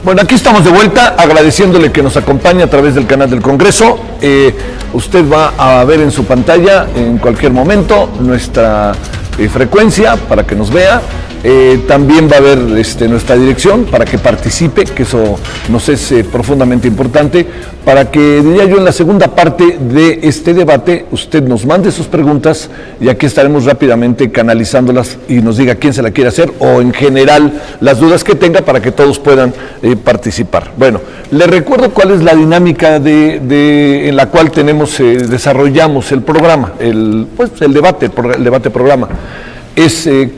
Bueno, aquí estamos de vuelta, agradeciéndole que nos acompañe a través del canal del Congreso. Usted va a ver en su pantalla en cualquier momento nuestra frecuencia para que nos vea. También va a haber nuestra dirección para que participe, que eso nos es profundamente importante, para que, diría yo, en la segunda parte de este debate usted nos mande sus preguntas y aquí estaremos rápidamente canalizándolas y nos diga quién se la quiere hacer o en general las dudas que tenga para que todos puedan participar. Bueno, le recuerdo cuál es la dinámica en la cual desarrollamos el programa, el debate programa.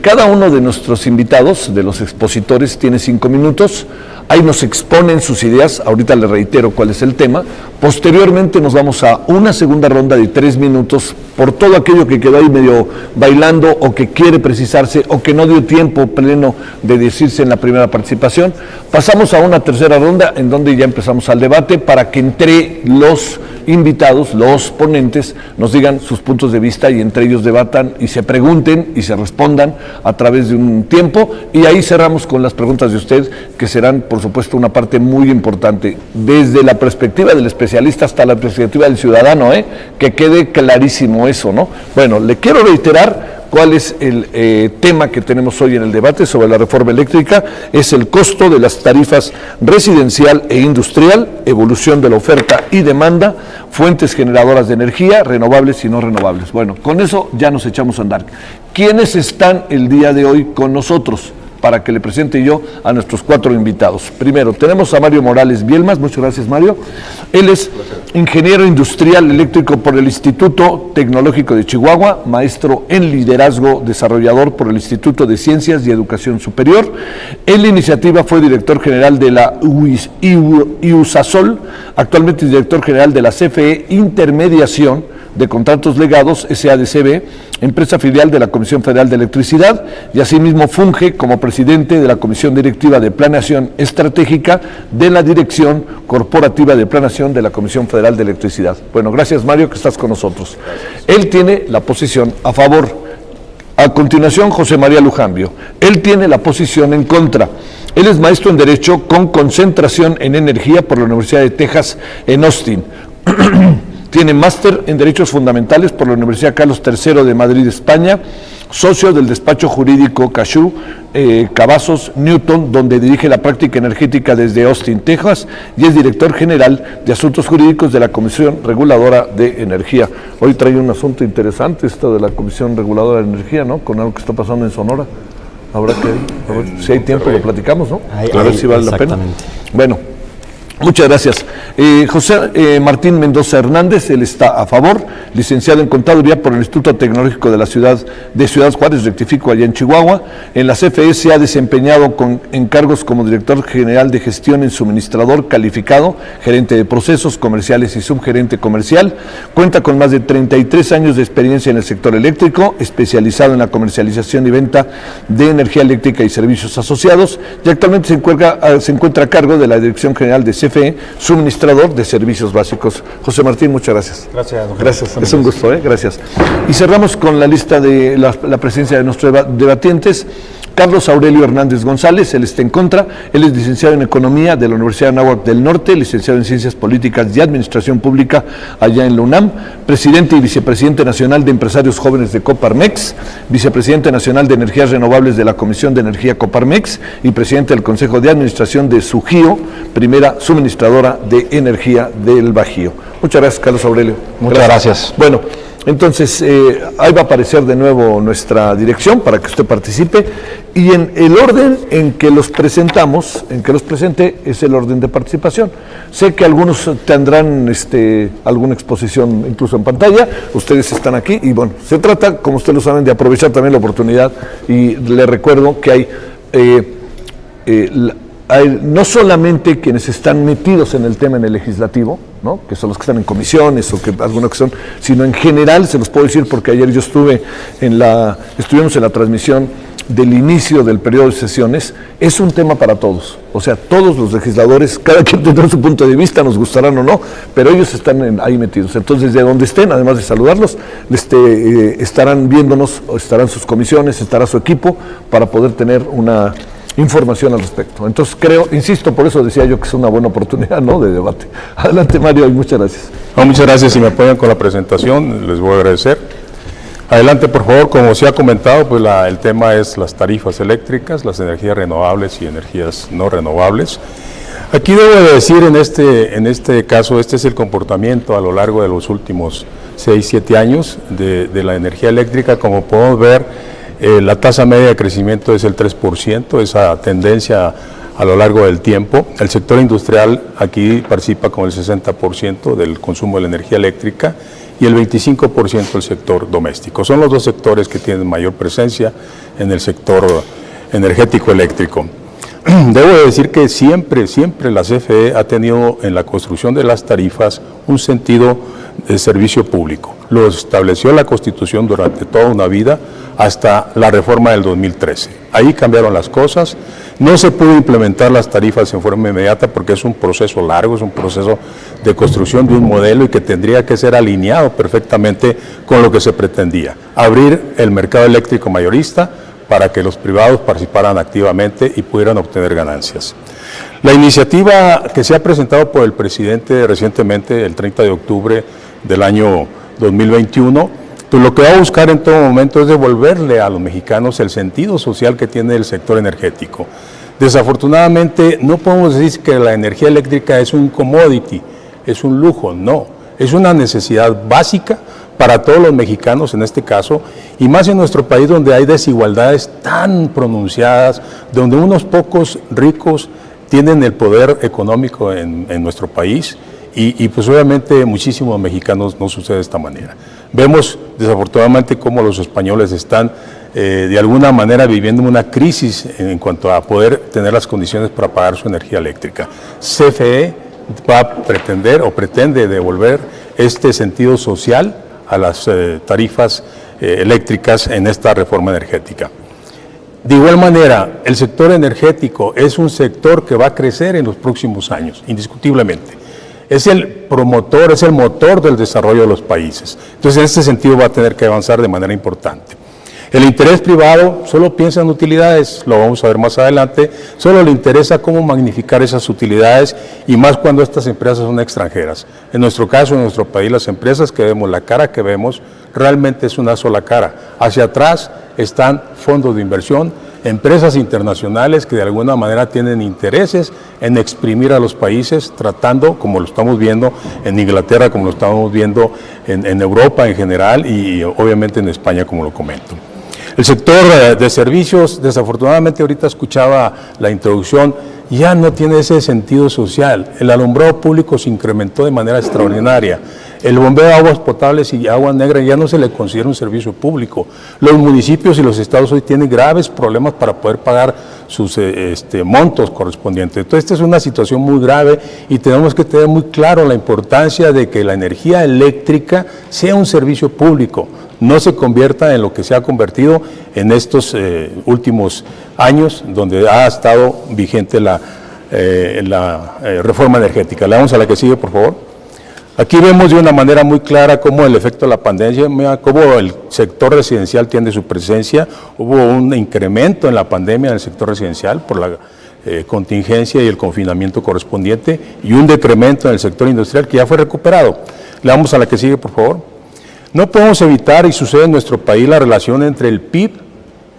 Cada uno de nuestros invitados, de los expositores, tiene 5 minutos, ahí nos exponen sus ideas, ahorita les reitero cuál es el tema, posteriormente nos vamos a una segunda ronda de 3 minutos por todo aquello que quedó ahí medio bailando o que quiere precisarse o que no dio tiempo pleno de decirse en la primera participación. Pasamos a una tercera ronda en donde ya empezamos al debate para que entre los invitados, los ponentes, nos digan sus puntos de vista y entre ellos debatan y se pregunten y se respondan a través de un tiempo y ahí cerramos con las preguntas de usted, que serán por supuesto una parte muy importante desde la perspectiva del especialista hasta la perspectiva del ciudadano, que quede clarísimo eso, ¿no? Bueno, le quiero reiterar cuál es el tema que tenemos hoy en el debate sobre la reforma eléctrica. Es el costo de las tarifas residencial e industrial, evolución de la oferta y demanda, fuentes generadoras de energía, renovables y no renovables. Bueno, con eso ya nos echamos a andar. ¿Quiénes están el día de hoy con nosotros? Para que le presente yo a nuestros 4 invitados. Primero, tenemos a Mario Morales Bielmas. Muchas gracias, Mario. Él es ingeniero industrial eléctrico por el Instituto Tecnológico de Chihuahua, maestro en liderazgo desarrollador por el Instituto de Ciencias y Educación Superior. En la iniciativa fue director general de la IUSASOL, actualmente director general de la CFE Intermediación de Contratos Legados, SADCB, empresa filial de la Comisión Federal de Electricidad, y asimismo funge como presidente de la Comisión Directiva de Planeación Estratégica de la Dirección Corporativa de Planeación de la Comisión Federal de Electricidad. Bueno, gracias, Mario, que estás con nosotros. Él tiene la posición a favor. A continuación, José María Lujambio. Él tiene la posición en contra. Él es maestro en Derecho con concentración en Energía por la Universidad de Texas en Austin. Tiene máster en Derechos Fundamentales por la Universidad Carlos III de Madrid, España, socio del despacho jurídico Cashew, Cavazos Newton, donde dirige la práctica energética desde Austin, Texas, y es director general de Asuntos Jurídicos de la Comisión Reguladora de Energía. Hoy trae un asunto interesante esto de la Comisión Reguladora de Energía, ¿no? Con algo que está pasando en Sonora. Habrá que, a ver, si hay tiempo lo platicamos, ¿no? A ver si vale la pena. Bueno. Muchas gracias. José Martín Mendoza Hernández, él está a favor, licenciado en Contaduría por el Instituto Tecnológico de Ciudad Juárez, rectifico, allá en Chihuahua. En la CFE se ha desempeñado con encargos como director general de gestión en suministrador calificado, gerente de procesos comerciales y subgerente comercial. Cuenta con más de 33 años de experiencia en el sector eléctrico, especializado en la comercialización y venta de energía eléctrica y servicios asociados, y actualmente se encuentra a cargo de la Dirección General de CFE, suministrador de servicios básicos. José Martín, muchas gracias. Gracias, don Gracias, es un gusto, gracias. Y cerramos con la lista de la presencia de nuestros debatientes. Carlos Aurelio Hernández González, él está en contra, él es licenciado en Economía de la Universidad de Anáhuac del Norte, licenciado en Ciencias Políticas y Administración Pública allá en la UNAM, presidente y vicepresidente nacional de Empresarios Jóvenes de Coparmex, vicepresidente nacional de Energías Renovables de la Comisión de Energía Coparmex y presidente del Consejo de Administración de SUGIO, primera suministradora de energía del Bajío. Muchas gracias, Carlos Aurelio. Muchas gracias. Bueno, entonces, ahí va a aparecer de nuevo nuestra dirección para que usted participe y en el orden en que los presentamos, en que los presente, es el orden de participación. Sé que algunos tendrán alguna exposición incluso en pantalla, ustedes están aquí y bueno, se trata, como ustedes lo saben, de aprovechar también la oportunidad y les recuerdo que hay no solamente quienes están metidos en el tema en el legislativo, ¿no? Que son los que están en comisiones o que algunos que son, sino en general, se los puedo decir porque ayer yo estuvimos en la transmisión del inicio del periodo de sesiones. Es un tema para todos, o sea, todos los legisladores, cada quien tendrá su punto de vista, nos gustarán o no, pero ellos están ahí metidos. Entonces, de donde estén, además de saludarlos, estarán viéndonos, o estarán sus comisiones, estará su equipo, para poder tener una información al respecto. Entonces creo, insisto, por eso decía yo que es una buena oportunidad, ¿no?, de debate. Adelante, Mario, y muchas gracias. No, muchas gracias. Si me apoyan con la presentación, les voy a agradecer. Adelante, por favor. Como se ha comentado, pues el tema es las tarifas eléctricas, las energías renovables y energías no renovables. Aquí debo de decir en este caso, este es el comportamiento a lo largo de los últimos 6-7 años de la energía eléctrica. Como podemos ver, la tasa media de crecimiento es el 3%, esa tendencia a lo largo del tiempo. El sector industrial aquí participa con el 60% del consumo de la energía eléctrica y el 25% el sector doméstico. Son los dos sectores que tienen mayor presencia en el sector energético eléctrico. Debo decir que siempre la CFE ha tenido en la construcción de las tarifas un sentido de servicio público. Lo estableció la Constitución durante toda una vida hasta la reforma del 2013. Ahí cambiaron las cosas. No se pudo implementar las tarifas en forma inmediata porque es un proceso largo, es un proceso de construcción de un modelo y que tendría que ser alineado perfectamente con lo que se pretendía. Abrir el mercado eléctrico mayorista para que los privados participaran activamente y pudieran obtener ganancias. La iniciativa que se ha presentado por el presidente recientemente, el 30 de octubre del año 2021, pues lo que va a buscar en todo momento es devolverle a los mexicanos el sentido social que tiene el sector energético. Desafortunadamente, no podemos decir que la energía eléctrica es un commodity, es un lujo, no, es una necesidad básica para todos los mexicanos en este caso, y más en nuestro país donde hay desigualdades tan pronunciadas, donde unos pocos ricos tienen el poder económico en nuestro país, y pues obviamente muchísimos mexicanos no sucede de esta manera. Vemos desafortunadamente cómo los españoles están de alguna manera viviendo una crisis en cuanto a poder tener las condiciones para pagar su energía eléctrica. CFE va a pretender o pretende devolver este sentido social a las tarifas eléctricas en esta reforma energética. De igual manera, el sector energético es un sector que va a crecer en los próximos años, indiscutiblemente. Es el promotor, es el motor del desarrollo de los países. Entonces, en este sentido va a tener que avanzar de manera importante. El interés privado solo piensa en utilidades, lo vamos a ver más adelante, solo le interesa cómo magnificar esas utilidades y más cuando estas empresas son extranjeras. En nuestro caso, en nuestro país, las empresas que vemos, la cara que vemos, realmente es una sola cara. Hacia atrás están fondos de inversión, empresas internacionales que de alguna manera tienen intereses en exprimir a los países, tratando, como lo estamos viendo en Inglaterra, como lo estamos viendo en Europa en general y obviamente en España, como lo comento. El sector de servicios, desafortunadamente ahorita escuchaba la introducción, ya no tiene ese sentido social. El alumbrado público se incrementó de manera extraordinaria. El bombeo de aguas potables y agua negra ya no se le considera un servicio público. Los municipios y los estados hoy tienen graves problemas para poder pagar sus montos correspondientes. Entonces, esta es una situación muy grave y tenemos que tener muy claro la importancia de que la energía eléctrica sea un servicio público, no se convierta en lo que se ha convertido en estos últimos años, donde ha estado vigente la reforma energética. Le damos a la que sigue, por favor. Aquí vemos de una manera muy clara cómo el efecto de la pandemia, cómo el sector residencial tiene su presencia. Hubo un incremento en la pandemia en el sector residencial por la contingencia y el confinamiento correspondiente y un decremento en el sector industrial que ya fue recuperado. Le damos a la que sigue, por favor. No podemos evitar, y sucede en nuestro país, la relación entre el PIB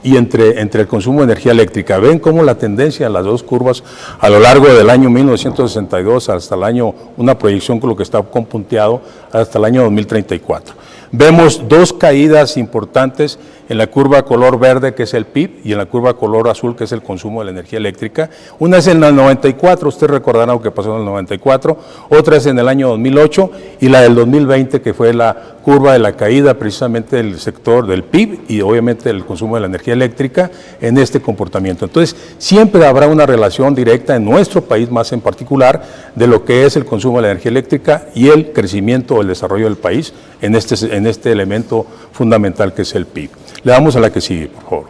y entre el consumo de energía eléctrica. Ven cómo la tendencia de las dos curvas a lo largo del año 1962 hasta el año, una proyección con lo que está compunteado hasta el año 2034. Vemos dos caídas importantes en la curva color verde, que es el PIB, y en la curva color azul, que es el consumo de la energía eléctrica. Una es en el 94, ustedes recordarán lo que pasó en el 94, otra es en el año 2008, y la del 2020, que fue la curva de la caída precisamente del sector del PIB y obviamente del consumo de la energía eléctrica en este comportamiento. Entonces, siempre habrá una relación directa en nuestro país más en particular de lo que es el consumo de la energía eléctrica y el crecimiento o el desarrollo del país en este elemento fundamental que es el PIB. Le damos a la que sigue, por favor.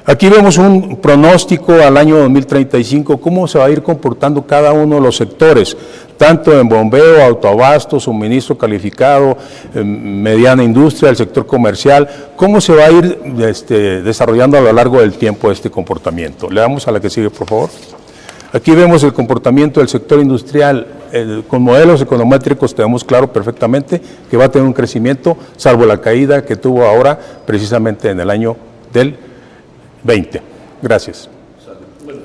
Aquí vemos un pronóstico al año 2035, cómo se va a ir comportando cada uno de los sectores, tanto en bombeo, autoabasto, suministro calificado, mediana industria, el sector comercial, cómo se va a ir desarrollando a lo largo del tiempo este comportamiento. Le damos a la que sigue, por favor. Aquí vemos el comportamiento del sector industrial. Con modelos econométricos tenemos claro perfectamente que va a tener un crecimiento, salvo la caída que tuvo ahora precisamente en el año del 20. Gracias.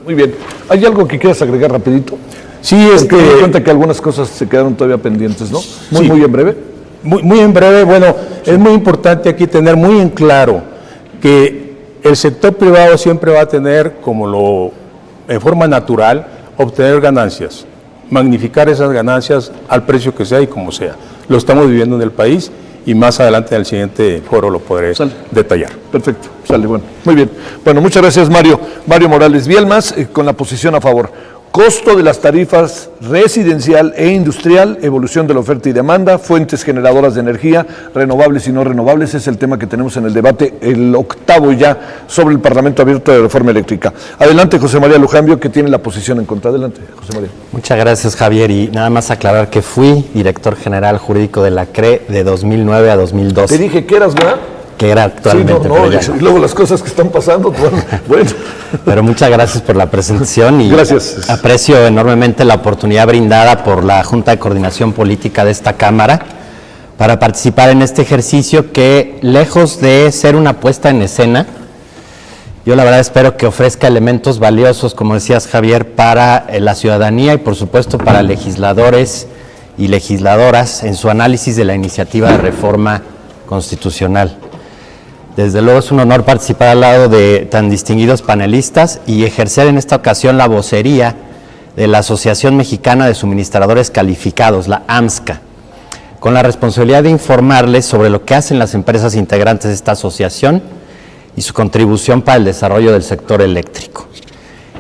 Muy bien. ¿Hay algo que quieras agregar rapidito? Sí, me di cuenta que algunas cosas se quedaron todavía pendientes, ¿no? Muy en breve. Muy en breve. Bueno, es muy importante aquí tener muy en claro que el sector privado siempre va a tener, en forma natural, obtener ganancias, magnificar esas ganancias al precio que sea y como sea. Lo estamos viviendo en el país y más adelante en el siguiente foro lo podré detallar. Perfecto, sale, bueno, muy bien. Bueno, muchas gracias, Mario. Mario Morales Vielmas, con la posición a favor. Costo de las tarifas residencial e industrial, evolución de la oferta y demanda, fuentes generadoras de energía, renovables y no renovables, es el tema que tenemos en el debate, el octavo ya, sobre el Parlamento Abierto de Reforma Eléctrica. Adelante, José María Lujambio, que tiene la posición en contra. Adelante, José María. Muchas gracias, Javier, y nada más aclarar que fui director general jurídico de la CRE de 2009 a 2012. Te dije que eras, ¿verdad? Que era actualmente. Sí, y luego las cosas que están pasando, bueno. Pero muchas gracias por la presentación y gracias. Aprecio enormemente la oportunidad brindada por la Junta de Coordinación Política de esta Cámara para participar en este ejercicio que, lejos de ser una puesta en escena, yo la verdad espero que ofrezca elementos valiosos, como decías, Javier, para la ciudadanía y por supuesto para legisladores y legisladoras en su análisis de la iniciativa de reforma constitucional. Desde luego es un honor participar al lado de tan distinguidos panelistas y ejercer en esta ocasión la vocería de la Asociación Mexicana de Suministradores Calificados, la AMSCA, con la responsabilidad de informarles sobre lo que hacen las empresas integrantes de esta asociación y su contribución para el desarrollo del sector eléctrico.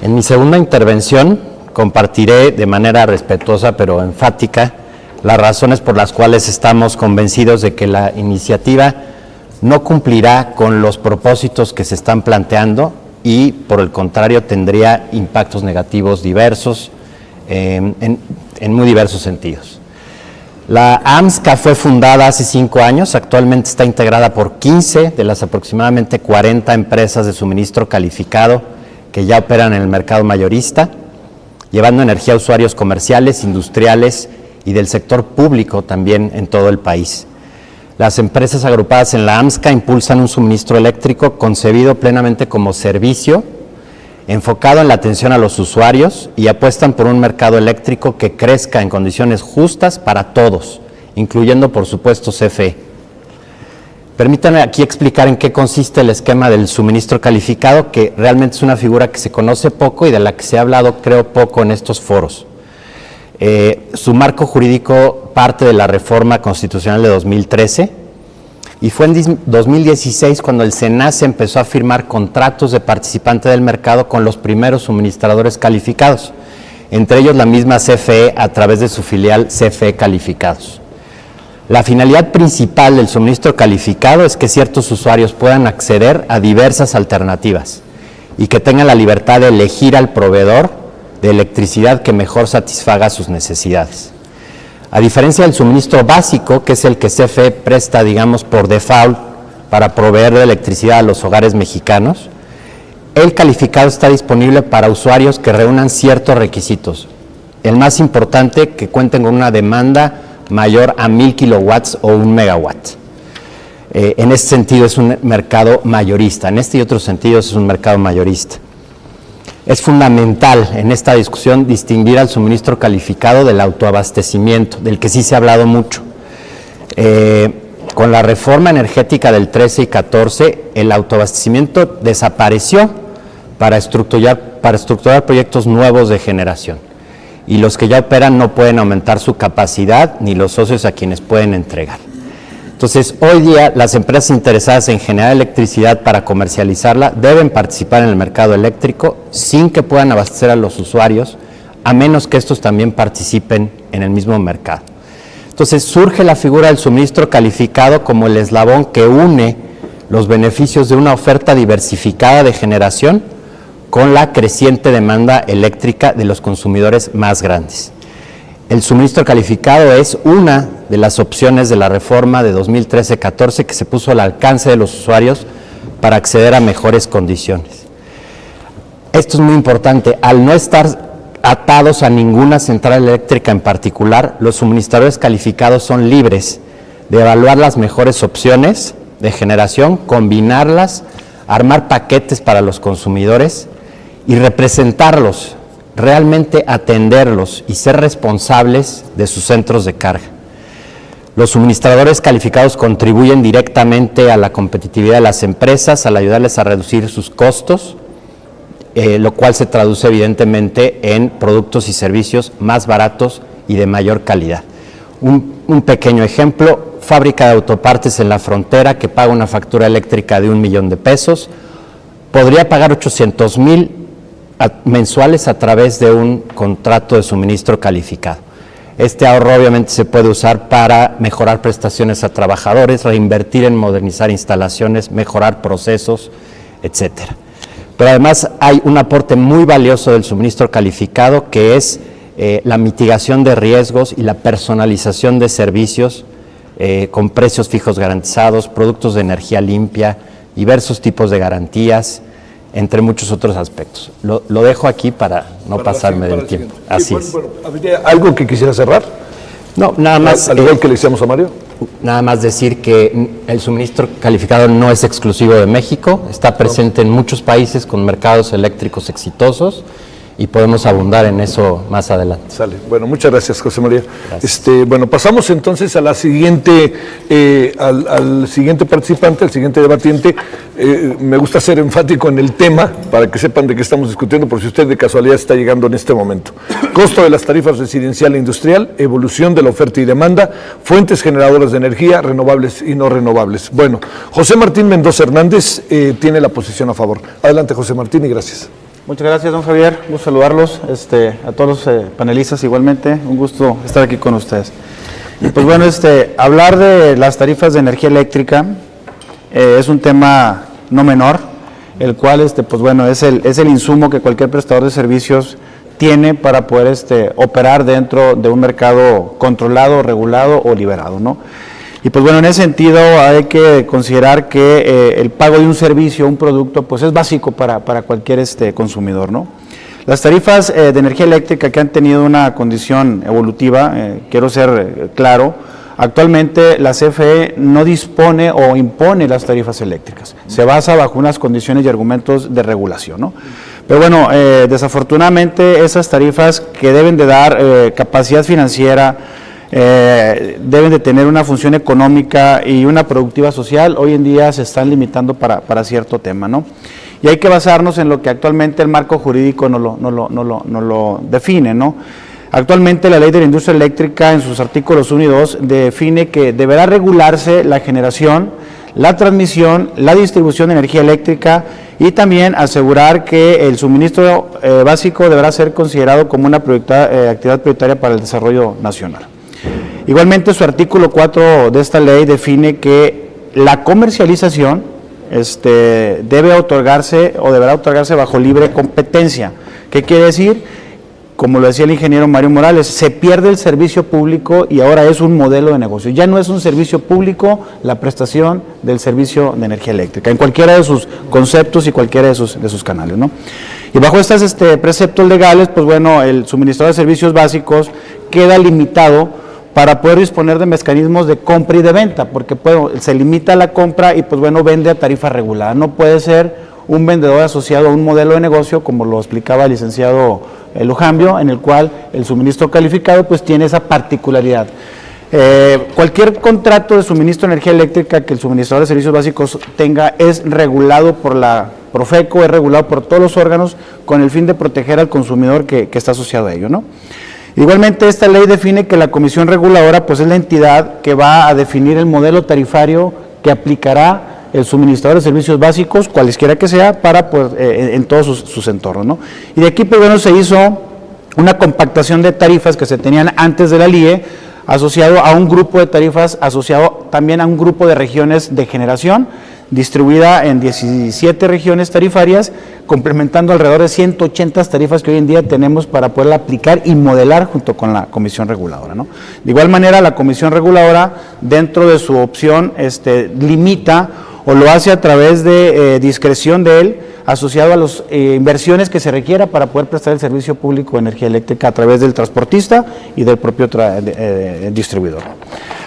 En mi segunda intervención compartiré de manera respetuosa pero enfática las razones por las cuales estamos convencidos de que la iniciativa no cumplirá con los propósitos que se están planteando y, por el contrario, tendría impactos negativos diversos en muy diversos sentidos. La AMSCA fue fundada hace 5 años, actualmente está integrada por 15 de las aproximadamente 40 empresas de suministro calificado que ya operan en el mercado mayorista, llevando energía a usuarios comerciales, industriales y del sector público también en todo el país. Las empresas agrupadas en la AMSCA impulsan un suministro eléctrico concebido plenamente como servicio, enfocado en la atención a los usuarios y apuestan por un mercado eléctrico que crezca en condiciones justas para todos, incluyendo por supuesto CFE. Permítanme aquí explicar en qué consiste el esquema del suministro calificado, que realmente es una figura que se conoce poco y de la que se ha hablado creo poco en estos foros. Su marco jurídico parte de la reforma constitucional de 2013 y fue en 2016 cuando el SENACE empezó a firmar contratos de participante del mercado con los primeros suministradores calificados, entre ellos la misma CFE a través de su filial CFE Calificados. La finalidad principal del suministro calificado es que ciertos usuarios puedan acceder a diversas alternativas y que tengan la libertad de elegir al proveedor de electricidad que mejor satisfaga sus necesidades. A diferencia del suministro básico, que es el que CFE presta, digamos, por default para proveer de electricidad a los hogares mexicanos, el calificado está disponible para usuarios que reúnan ciertos requisitos. El más importante, que cuenten con una demanda mayor a 1000 kilowatts o 1 megawatt. En este sentido es un mercado mayorista, en este y otros sentidos es un mercado mayorista. Es fundamental en esta discusión distinguir al suministro calificado del autoabastecimiento, del que sí se ha hablado mucho. Con la reforma energética del 13 y 14, el autoabastecimiento desapareció para estructurar proyectos nuevos de generación. Y los que ya operan no pueden aumentar su capacidad ni los socios a quienes pueden entregar. Entonces, hoy día las empresas interesadas en generar electricidad para comercializarla deben participar en el mercado eléctrico sin que puedan abastecer a los usuarios, a menos que estos también participen en el mismo mercado. Entonces, surge la figura del suministro calificado como el eslabón que une los beneficios de una oferta diversificada de generación con la creciente demanda eléctrica de los consumidores más grandes. El suministro calificado es una de las opciones de la reforma de 2013-14 que se puso al alcance de los usuarios para acceder a mejores condiciones. Esto es muy importante. Al no estar atados a ninguna central eléctrica en particular, los suministradores calificados son libres de evaluar las mejores opciones de generación, combinarlas, armar paquetes para los consumidores y representarlos, realmente atenderlos y ser responsables de sus centros de carga. Los suministradores calificados contribuyen directamente a la competitividad de las empresas al ayudarles a reducir sus costos, lo cual se traduce evidentemente en productos y servicios más baratos y de mayor calidad. Un pequeño ejemplo, fábrica de autopartes en la frontera que paga una factura eléctrica de $1,000,000, podría pagar 800,000 mensuales a través de un contrato de suministro calificado. Este ahorro obviamente se puede usar para mejorar prestaciones a trabajadores, reinvertir en modernizar instalaciones, mejorar procesos, etcétera. Pero además hay un aporte muy valioso del suministro calificado que es la mitigación de riesgos y la personalización de servicios con precios fijos garantizados, productos de energía limpia, diversos tipos de garantías, entre muchos otros aspectos. Lo dejo aquí para no pasarme del tiempo. Así es. ¿Habría algo que quisiera cerrar? No, nada más. Al igual que le decíamos a Mario. Nada más decir que el suministro calificado no es exclusivo de México, está presente en muchos países con mercados eléctricos exitosos y podemos abundar en eso más adelante. Sale. Bueno, muchas gracias, José María. Gracias. Bueno, pasamos entonces a la siguiente, al siguiente participante, al siguiente debatiente. Me gusta ser enfático en el tema para que sepan de qué estamos discutiendo, por si usted de casualidad está llegando en este momento. Costo de las tarifas residencial e industrial, evolución de la oferta y demanda, fuentes generadoras de energía, renovables y no renovables. Bueno, José Martín Mendoza Hernández tiene la posición a favor. Adelante, José Martín, y gracias. Muchas gracias, don Javier. Un gusto saludarlos, a todos los panelistas igualmente. Un gusto estar aquí con ustedes. Y pues bueno, hablar de las tarifas de energía eléctrica es un tema no menor, el cual, pues bueno, es el insumo que cualquier prestador de servicios tiene para poder operar dentro de un mercado controlado, regulado o liberado, ¿no? Y pues bueno, en ese sentido hay que considerar que el pago de un servicio, un producto, pues es básico para cualquier consumidor, ¿no? Las tarifas de energía eléctrica que han tenido una condición evolutiva, quiero ser claro, actualmente la CFE no dispone o impone las tarifas eléctricas, se basa bajo unas condiciones y argumentos de regulación, ¿no? Pero bueno, desafortunadamente esas tarifas que deben de dar capacidad financiera, deben de tener una función económica y una productiva social, hoy en día se están limitando para cierto tema, ¿no? Y hay que basarnos en lo que actualmente el marco jurídico no lo define, ¿no? Actualmente la Ley de la Industria Eléctrica en sus artículos 1 y 2 define que deberá regularse la generación, la transmisión, la distribución de energía eléctrica y también asegurar que el suministro básico deberá ser considerado como una actividad prioritaria para el desarrollo nacional. Igualmente, su artículo 4 de esta ley define que la comercialización debe otorgarse o deberá otorgarse bajo libre competencia. ¿Qué quiere decir? Como lo decía el ingeniero Mario Morales, se pierde el servicio público y ahora es un modelo de negocio. Ya no es un servicio público la prestación del servicio de energía eléctrica, en cualquiera de sus conceptos y cualquiera de sus canales, ¿no? Y bajo estos preceptos legales, pues bueno, el suministrador de servicios básicos queda limitado para poder disponer de mecanismos de compra y de venta, porque se limita la compra y pues bueno, vende a tarifa regulada. No puede ser un vendedor asociado a un modelo de negocio, como lo explicaba el licenciado Lujambio, en el cual el suministro calificado pues tiene esa particularidad. Cualquier contrato de suministro de energía eléctrica que el suministrador de servicios básicos tenga es regulado por la Profeco, es regulado por todos los órganos con el fin de proteger al consumidor que está asociado a ello, ¿no? Igualmente, esta ley define que la Comisión Reguladora pues es la entidad que va a definir el modelo tarifario que aplicará el suministrador de servicios básicos, cualesquiera que sea, para pues, en todos sus entornos, ¿no? Y de aquí pues bueno, se hizo una compactación de tarifas que se tenían antes de la LIE, asociado a un grupo de tarifas, asociado también a un grupo de regiones de generación, distribuida en 17 regiones tarifarias, complementando alrededor de 180 tarifas que hoy en día tenemos para poderla aplicar y modelar junto con la Comisión Reguladora, ¿no? De igual manera, la Comisión Reguladora, dentro de su opción, limita o lo hace a través de discreción de él, asociado a las inversiones que se requiera para poder prestar el servicio público de energía eléctrica a través del transportista y del propio distribuidor.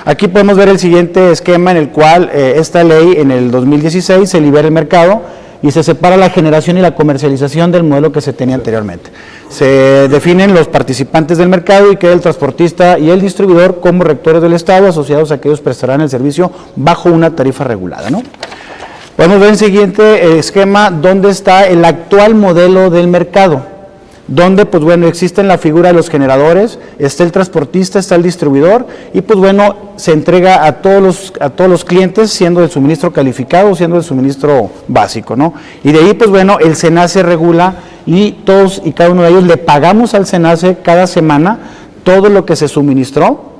Aquí podemos ver el siguiente esquema en el cual esta ley en el 2016 se libera el mercado y se separa la generación y la comercialización del modelo que se tenía anteriormente. Se definen los participantes del mercado y queda el transportista y el distribuidor como rectores del Estado, asociados a que ellos prestarán el servicio bajo una tarifa regulada, ¿no? Podemos ver en el siguiente esquema dónde está el actual modelo del mercado, donde pues bueno, existe la figura de los generadores, está el transportista, está el distribuidor y pues bueno, se entrega a todos los clientes siendo el suministro calificado, siendo el suministro básico, ¿no? Y de ahí pues bueno, el SENACE regula y todos y cada uno de ellos le pagamos al SENACE cada semana todo lo que se suministró.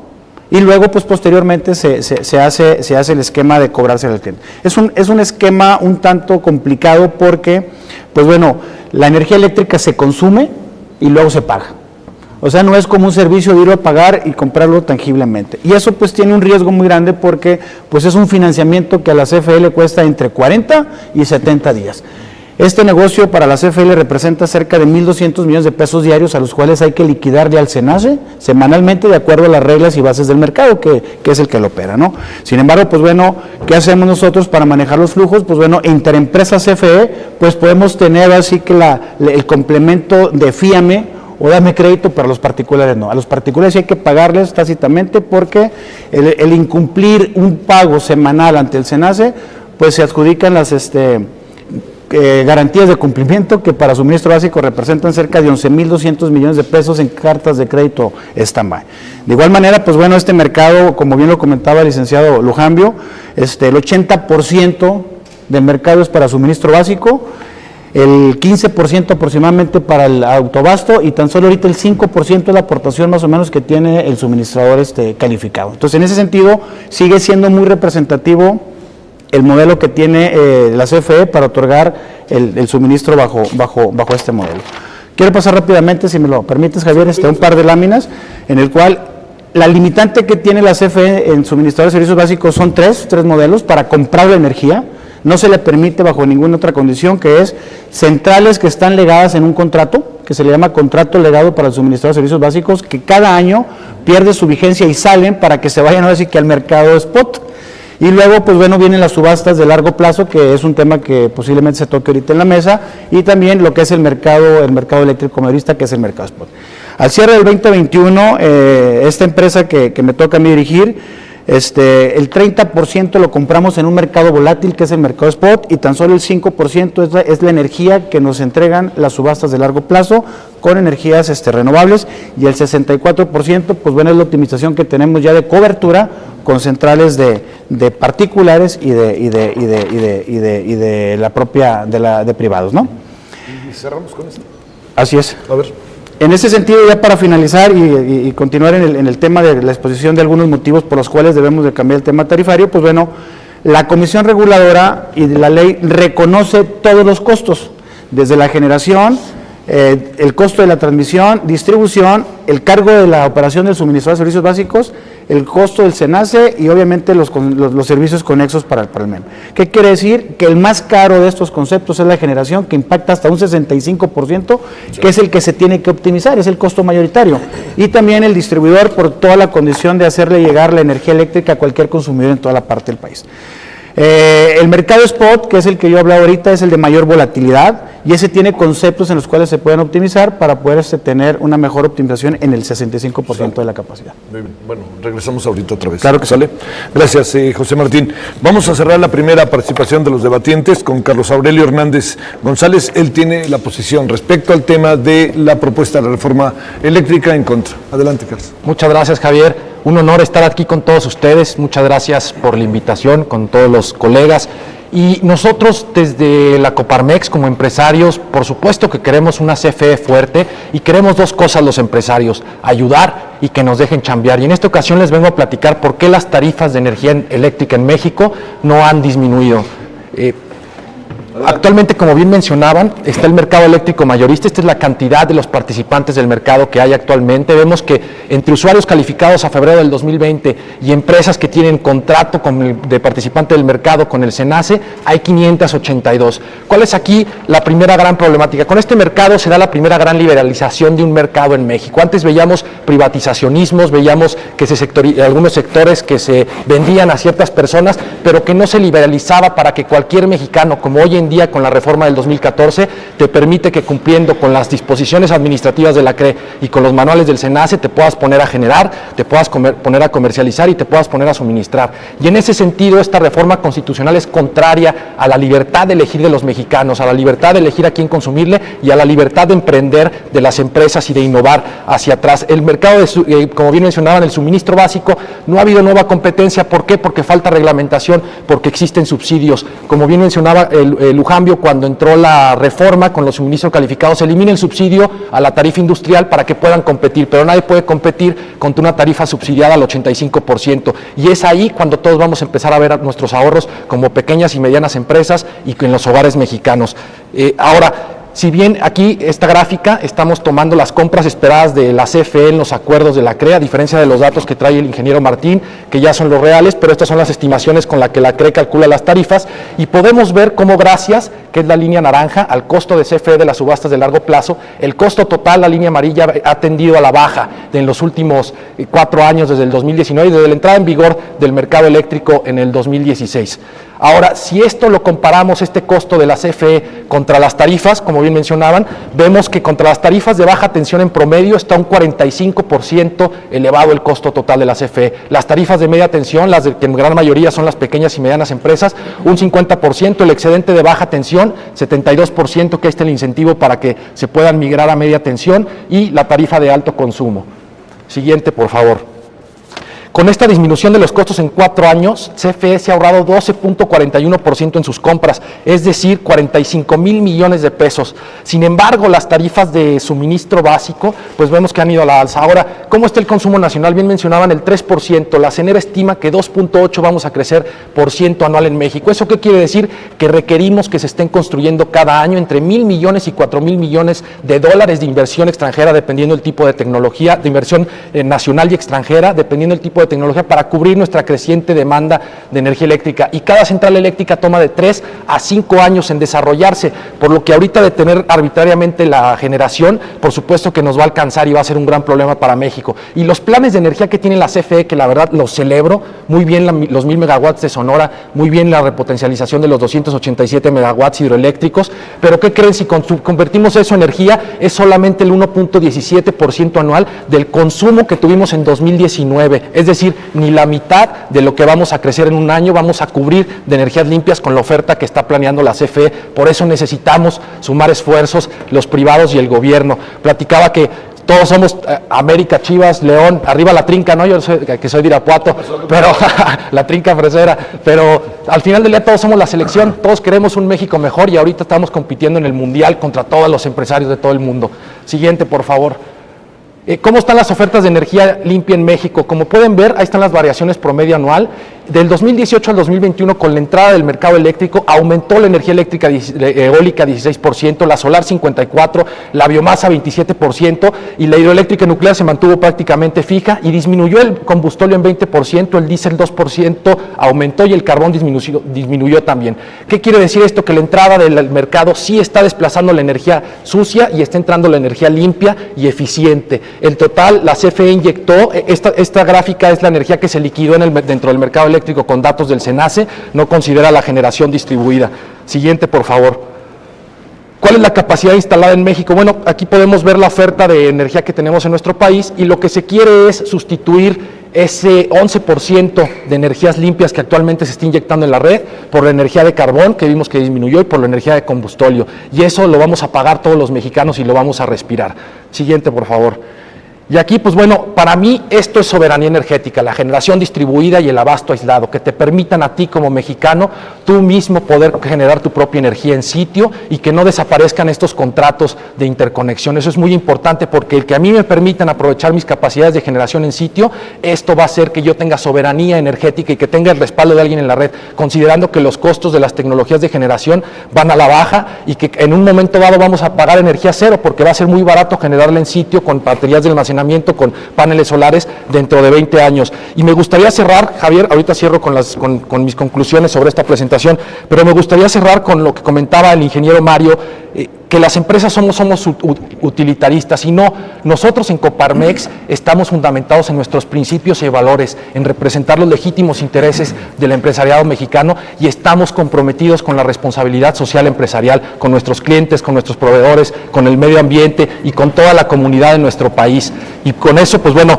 Y luego, pues posteriormente se hace el esquema de cobrarse al cliente. Es un esquema un tanto complicado porque, pues bueno, la energía eléctrica se consume y luego se paga. O sea, no es como un servicio de ir a pagar y comprarlo tangiblemente. Y eso pues tiene un riesgo muy grande porque pues es un financiamiento que a la CFE le cuesta entre 40 y 70 días. Este negocio para la CFE representa cerca de 1.200 millones de pesos diarios a los cuales hay que liquidarle al SENACE semanalmente de acuerdo a las reglas y bases del mercado, que es el que lo opera, ¿no? Sin embargo, pues bueno, ¿qué hacemos nosotros para manejar los flujos? Pues bueno, Interempresas CFE, pues podemos tener así que el complemento de fíame o dame crédito, para los particulares no. A los particulares sí hay que pagarles tácitamente porque el incumplir un pago semanal ante el SENACE, pues se adjudican las garantías de cumplimiento que para suministro básico representan cerca de 11.200 millones de pesos en cartas de crédito stand-by. De igual manera, pues bueno, este mercado, como bien lo comentaba el licenciado Lujambio, el 80% del mercado es para suministro básico, el 15% aproximadamente para el autobasto y tan solo ahorita el 5% es la aportación más o menos que tiene el suministrador calificado. Entonces, en ese sentido, sigue siendo muy representativo el modelo que tiene la CFE para otorgar el suministro bajo este modelo. Quiero pasar rápidamente, si me lo permites, Javier, un par de láminas, en el cual la limitante que tiene la CFE en suministrar servicios básicos son tres modelos para comprar la energía. No se le permite bajo ninguna otra condición, que es centrales que están legadas en un contrato, que se le llama contrato legado para el suministrador de servicios básicos, que cada año pierde su vigencia y salen para que se vayan a decir que al mercado spot. Y luego, pues bueno, vienen las subastas de largo plazo, que es un tema que posiblemente se toque ahorita en la mesa, y también lo que es el mercado eléctrico mayorista, que es el mercado spot. Al cierre del 2021, esta empresa que me toca a mí dirigir, el 30% lo compramos en un mercado volátil, que es el mercado spot, y tan solo el 5% es la energía que nos entregan las subastas de largo plazo con energías renovables, y el 64%, pues bueno, es la optimización que tenemos ya de cobertura con centrales de particulares y de la propia, de privados, ¿no? Y cerramos con esto. Así es. A ver. En ese sentido, ya para finalizar y continuar en el tema de la exposición de algunos motivos por los cuales debemos de cambiar el tema tarifario, pues bueno, la Comisión Reguladora y la ley reconoce todos los costos, desde la generación, el costo de la transmisión, distribución, el cargo de la operación del suministrador de servicios básicos, el costo del SENACE y obviamente los servicios conexos para el MEM. ¿Qué quiere decir? Que el más caro de estos conceptos es la generación, que impacta hasta un 65%, que es el que se tiene que optimizar, es el costo mayoritario. Y también el distribuidor, por toda la condición de hacerle llegar la energía eléctrica a cualquier consumidor en toda la parte del país. El mercado spot, que es el que yo he hablado ahorita, es el de mayor volatilidad y ese tiene conceptos en los cuales se pueden optimizar para poder tener una mejor optimización en el 65% de la capacidad. Muy bien. Bueno, regresamos ahorita otra vez. Claro que sale. Gracias, José Martín. Vamos a cerrar la primera participación de los debatientes con Carlos Aurelio Hernández González. Él tiene la posición respecto al tema de la propuesta de la reforma eléctrica en contra. Adelante, Carlos. Muchas gracias, Javier. Un honor estar aquí con todos ustedes. Muchas gracias por la invitación, con todos los colegas. Y nosotros desde la Coparmex como empresarios, por supuesto que queremos una CFE fuerte y queremos dos cosas los empresarios: ayudar y que nos dejen chambear. Y en esta ocasión les vengo a platicar por qué las tarifas de energía eléctrica en México no han disminuido. Actualmente, como bien mencionaban, está el mercado eléctrico mayorista. Esta es la cantidad de los participantes del mercado que hay actualmente. Vemos que entre usuarios calificados a febrero del 2020 y empresas que tienen contrato de participante del mercado con el SENACE, hay 582. ¿Cuál es aquí la primera gran problemática? Con este mercado se da la primera gran liberalización de un mercado en México. Antes veíamos privatizacionismos, veíamos que algunos sectores que se vendían a ciertas personas, pero que no se liberalizaba para que cualquier mexicano, como hoy en día con la reforma del 2014, te permite que cumpliendo con las disposiciones administrativas de la CRE y con los manuales del SENACE te puedas poner a generar, te puedas poner a comercializar y te puedas poner a suministrar. Y en ese sentido, esta reforma constitucional es contraria a la libertad de elegir de los mexicanos, a la libertad de elegir a quién consumirle y a la libertad de emprender de las empresas y de innovar hacia atrás. El mercado, como bien mencionaban, el suministro básico, no ha habido nueva competencia. ¿Por qué? Porque falta reglamentación, porque existen subsidios. Como bien mencionaba el Lujambio, cuando entró la reforma con los suministros calificados, se elimina el subsidio a la tarifa industrial para que puedan competir, pero nadie puede competir contra una tarifa subsidiada al 85%, y es ahí cuando todos vamos a empezar a ver nuestros ahorros como pequeñas y medianas empresas y en los hogares mexicanos. Ahora, si bien aquí esta gráfica estamos tomando las compras esperadas de la CFE en los acuerdos de la CRE, a diferencia de los datos que trae el ingeniero Martín, que ya son los reales, pero estas son las estimaciones con las que la CRE calcula las tarifas, y podemos ver cómo gracias, que es la línea naranja, al costo de CFE de las subastas de largo plazo, el costo total, la línea amarilla, ha tendido a la baja en los últimos 4 años, desde el 2019 y desde la entrada en vigor del mercado eléctrico en el 2016. Ahora, si esto lo comparamos, este costo de la CFE contra las tarifas, como bien mencionaban, vemos que contra las tarifas de baja tensión en promedio está un 45% elevado el costo total de la CFE. Las tarifas de media tensión, las que en gran mayoría son las pequeñas y medianas empresas, un 50%, el excedente de baja tensión, 72%, que es el incentivo para que se puedan migrar a media tensión, y la tarifa de alto consumo. Siguiente, por favor. Con esta disminución de los costos en 4 años, CFE se ha ahorrado 12.41% en sus compras, es decir, 45,000 millones de pesos. Sin embargo, las tarifas de suministro básico, pues vemos que han ido a la alza. Ahora, ¿cómo está el consumo nacional? Bien mencionaban el 3%, la CENER estima que 2.8% vamos a crecer anual en México. ¿Eso qué quiere decir? Que requerimos que se estén construyendo cada año entre 1,000 millones y 4,000 millones de dólares de inversión extranjera, dependiendo del tipo de tecnología, de inversión nacional y extranjera, dependiendo del tipo de tecnología, para cubrir nuestra creciente demanda de energía eléctrica, y cada central eléctrica toma de 3 a 5 años en desarrollarse, por lo que ahorita detener arbitrariamente la generación, por supuesto que nos va a alcanzar y va a ser un gran problema para México. Y los planes de energía que tiene la CFE, que la verdad los celebro, muy bien los 1,000 megawatts de Sonora, muy bien la repotencialización de los 287 megawatts hidroeléctricos, pero ¿qué creen? Si convertimos eso en energía, es solamente el 1.17% anual del consumo que tuvimos en 2019, es decir, ni la mitad de lo que vamos a crecer en un año vamos a cubrir de energías limpias con la oferta que está planeando la CFE. Por eso necesitamos sumar esfuerzos los privados y el gobierno. Platicaba que todos somos América, Chivas, León, arriba la trinca, ¿no? Yo soy de Irapuato, pero la trinca fresera, pero al final del día todos somos la selección, todos queremos un México mejor, y ahorita estamos compitiendo en el Mundial contra todos los empresarios de todo el mundo. Siguiente, por favor. ¿Cómo están las ofertas de energía limpia en México? Como pueden ver, ahí están las variaciones promedio anual. Del 2018 al 2021, con la entrada del mercado eléctrico, aumentó la energía eléctrica eólica 16%, la solar 54%, la biomasa 27%, y la hidroeléctrica nuclear se mantuvo prácticamente fija, y disminuyó el combustorio en 20%, el diésel 2% aumentó, y el carbón disminuyó también. ¿Qué quiere decir esto? Que la entrada del mercado sí está desplazando la energía sucia y está entrando la energía limpia y eficiente. En total, la CFE inyectó, esta gráfica es la energía que se liquidó dentro del mercado eléctrico con datos del SENACE, no considera la generación distribuida. Siguiente, por favor. ¿Cuál es la capacidad instalada en México? Bueno, aquí podemos ver la oferta de energía que tenemos en nuestro país, y lo que se quiere es sustituir ese 11% de energías limpias que actualmente se está inyectando en la red por la energía de carbón, que vimos que disminuyó, y por la energía de combustóleo. Y eso lo vamos a pagar todos los mexicanos y lo vamos a respirar. Siguiente, por favor. Y aquí, pues bueno, para mí esto es soberanía energética, la generación distribuida y el abasto aislado, que te permitan a ti como mexicano, tú mismo poder generar tu propia energía en sitio y que no desaparezcan estos contratos de interconexión. Eso es muy importante porque el que a mí me permitan aprovechar mis capacidades de generación en sitio, esto va a hacer que yo tenga soberanía energética y que tenga el respaldo de alguien en la red, considerando que los costos de las tecnologías de generación van a la baja y que en un momento dado vamos a pagar energía cero porque va a ser muy barato generarla en sitio con baterías de almacenamiento, con paneles solares dentro de 20 años. Y me gustaría cerrar, Javier, ahorita cierro con mis conclusiones sobre esta presentación, pero me gustaría cerrar con lo que comentaba el ingeniero Mario, que las empresas somos utilitaristas y no, nosotros en Coparmex estamos fundamentados en nuestros principios y valores, en representar los legítimos intereses del empresariado mexicano y estamos comprometidos con la responsabilidad social empresarial, con nuestros clientes, con nuestros proveedores, con el medio ambiente y con toda la comunidad de nuestro país. Y con eso, pues bueno,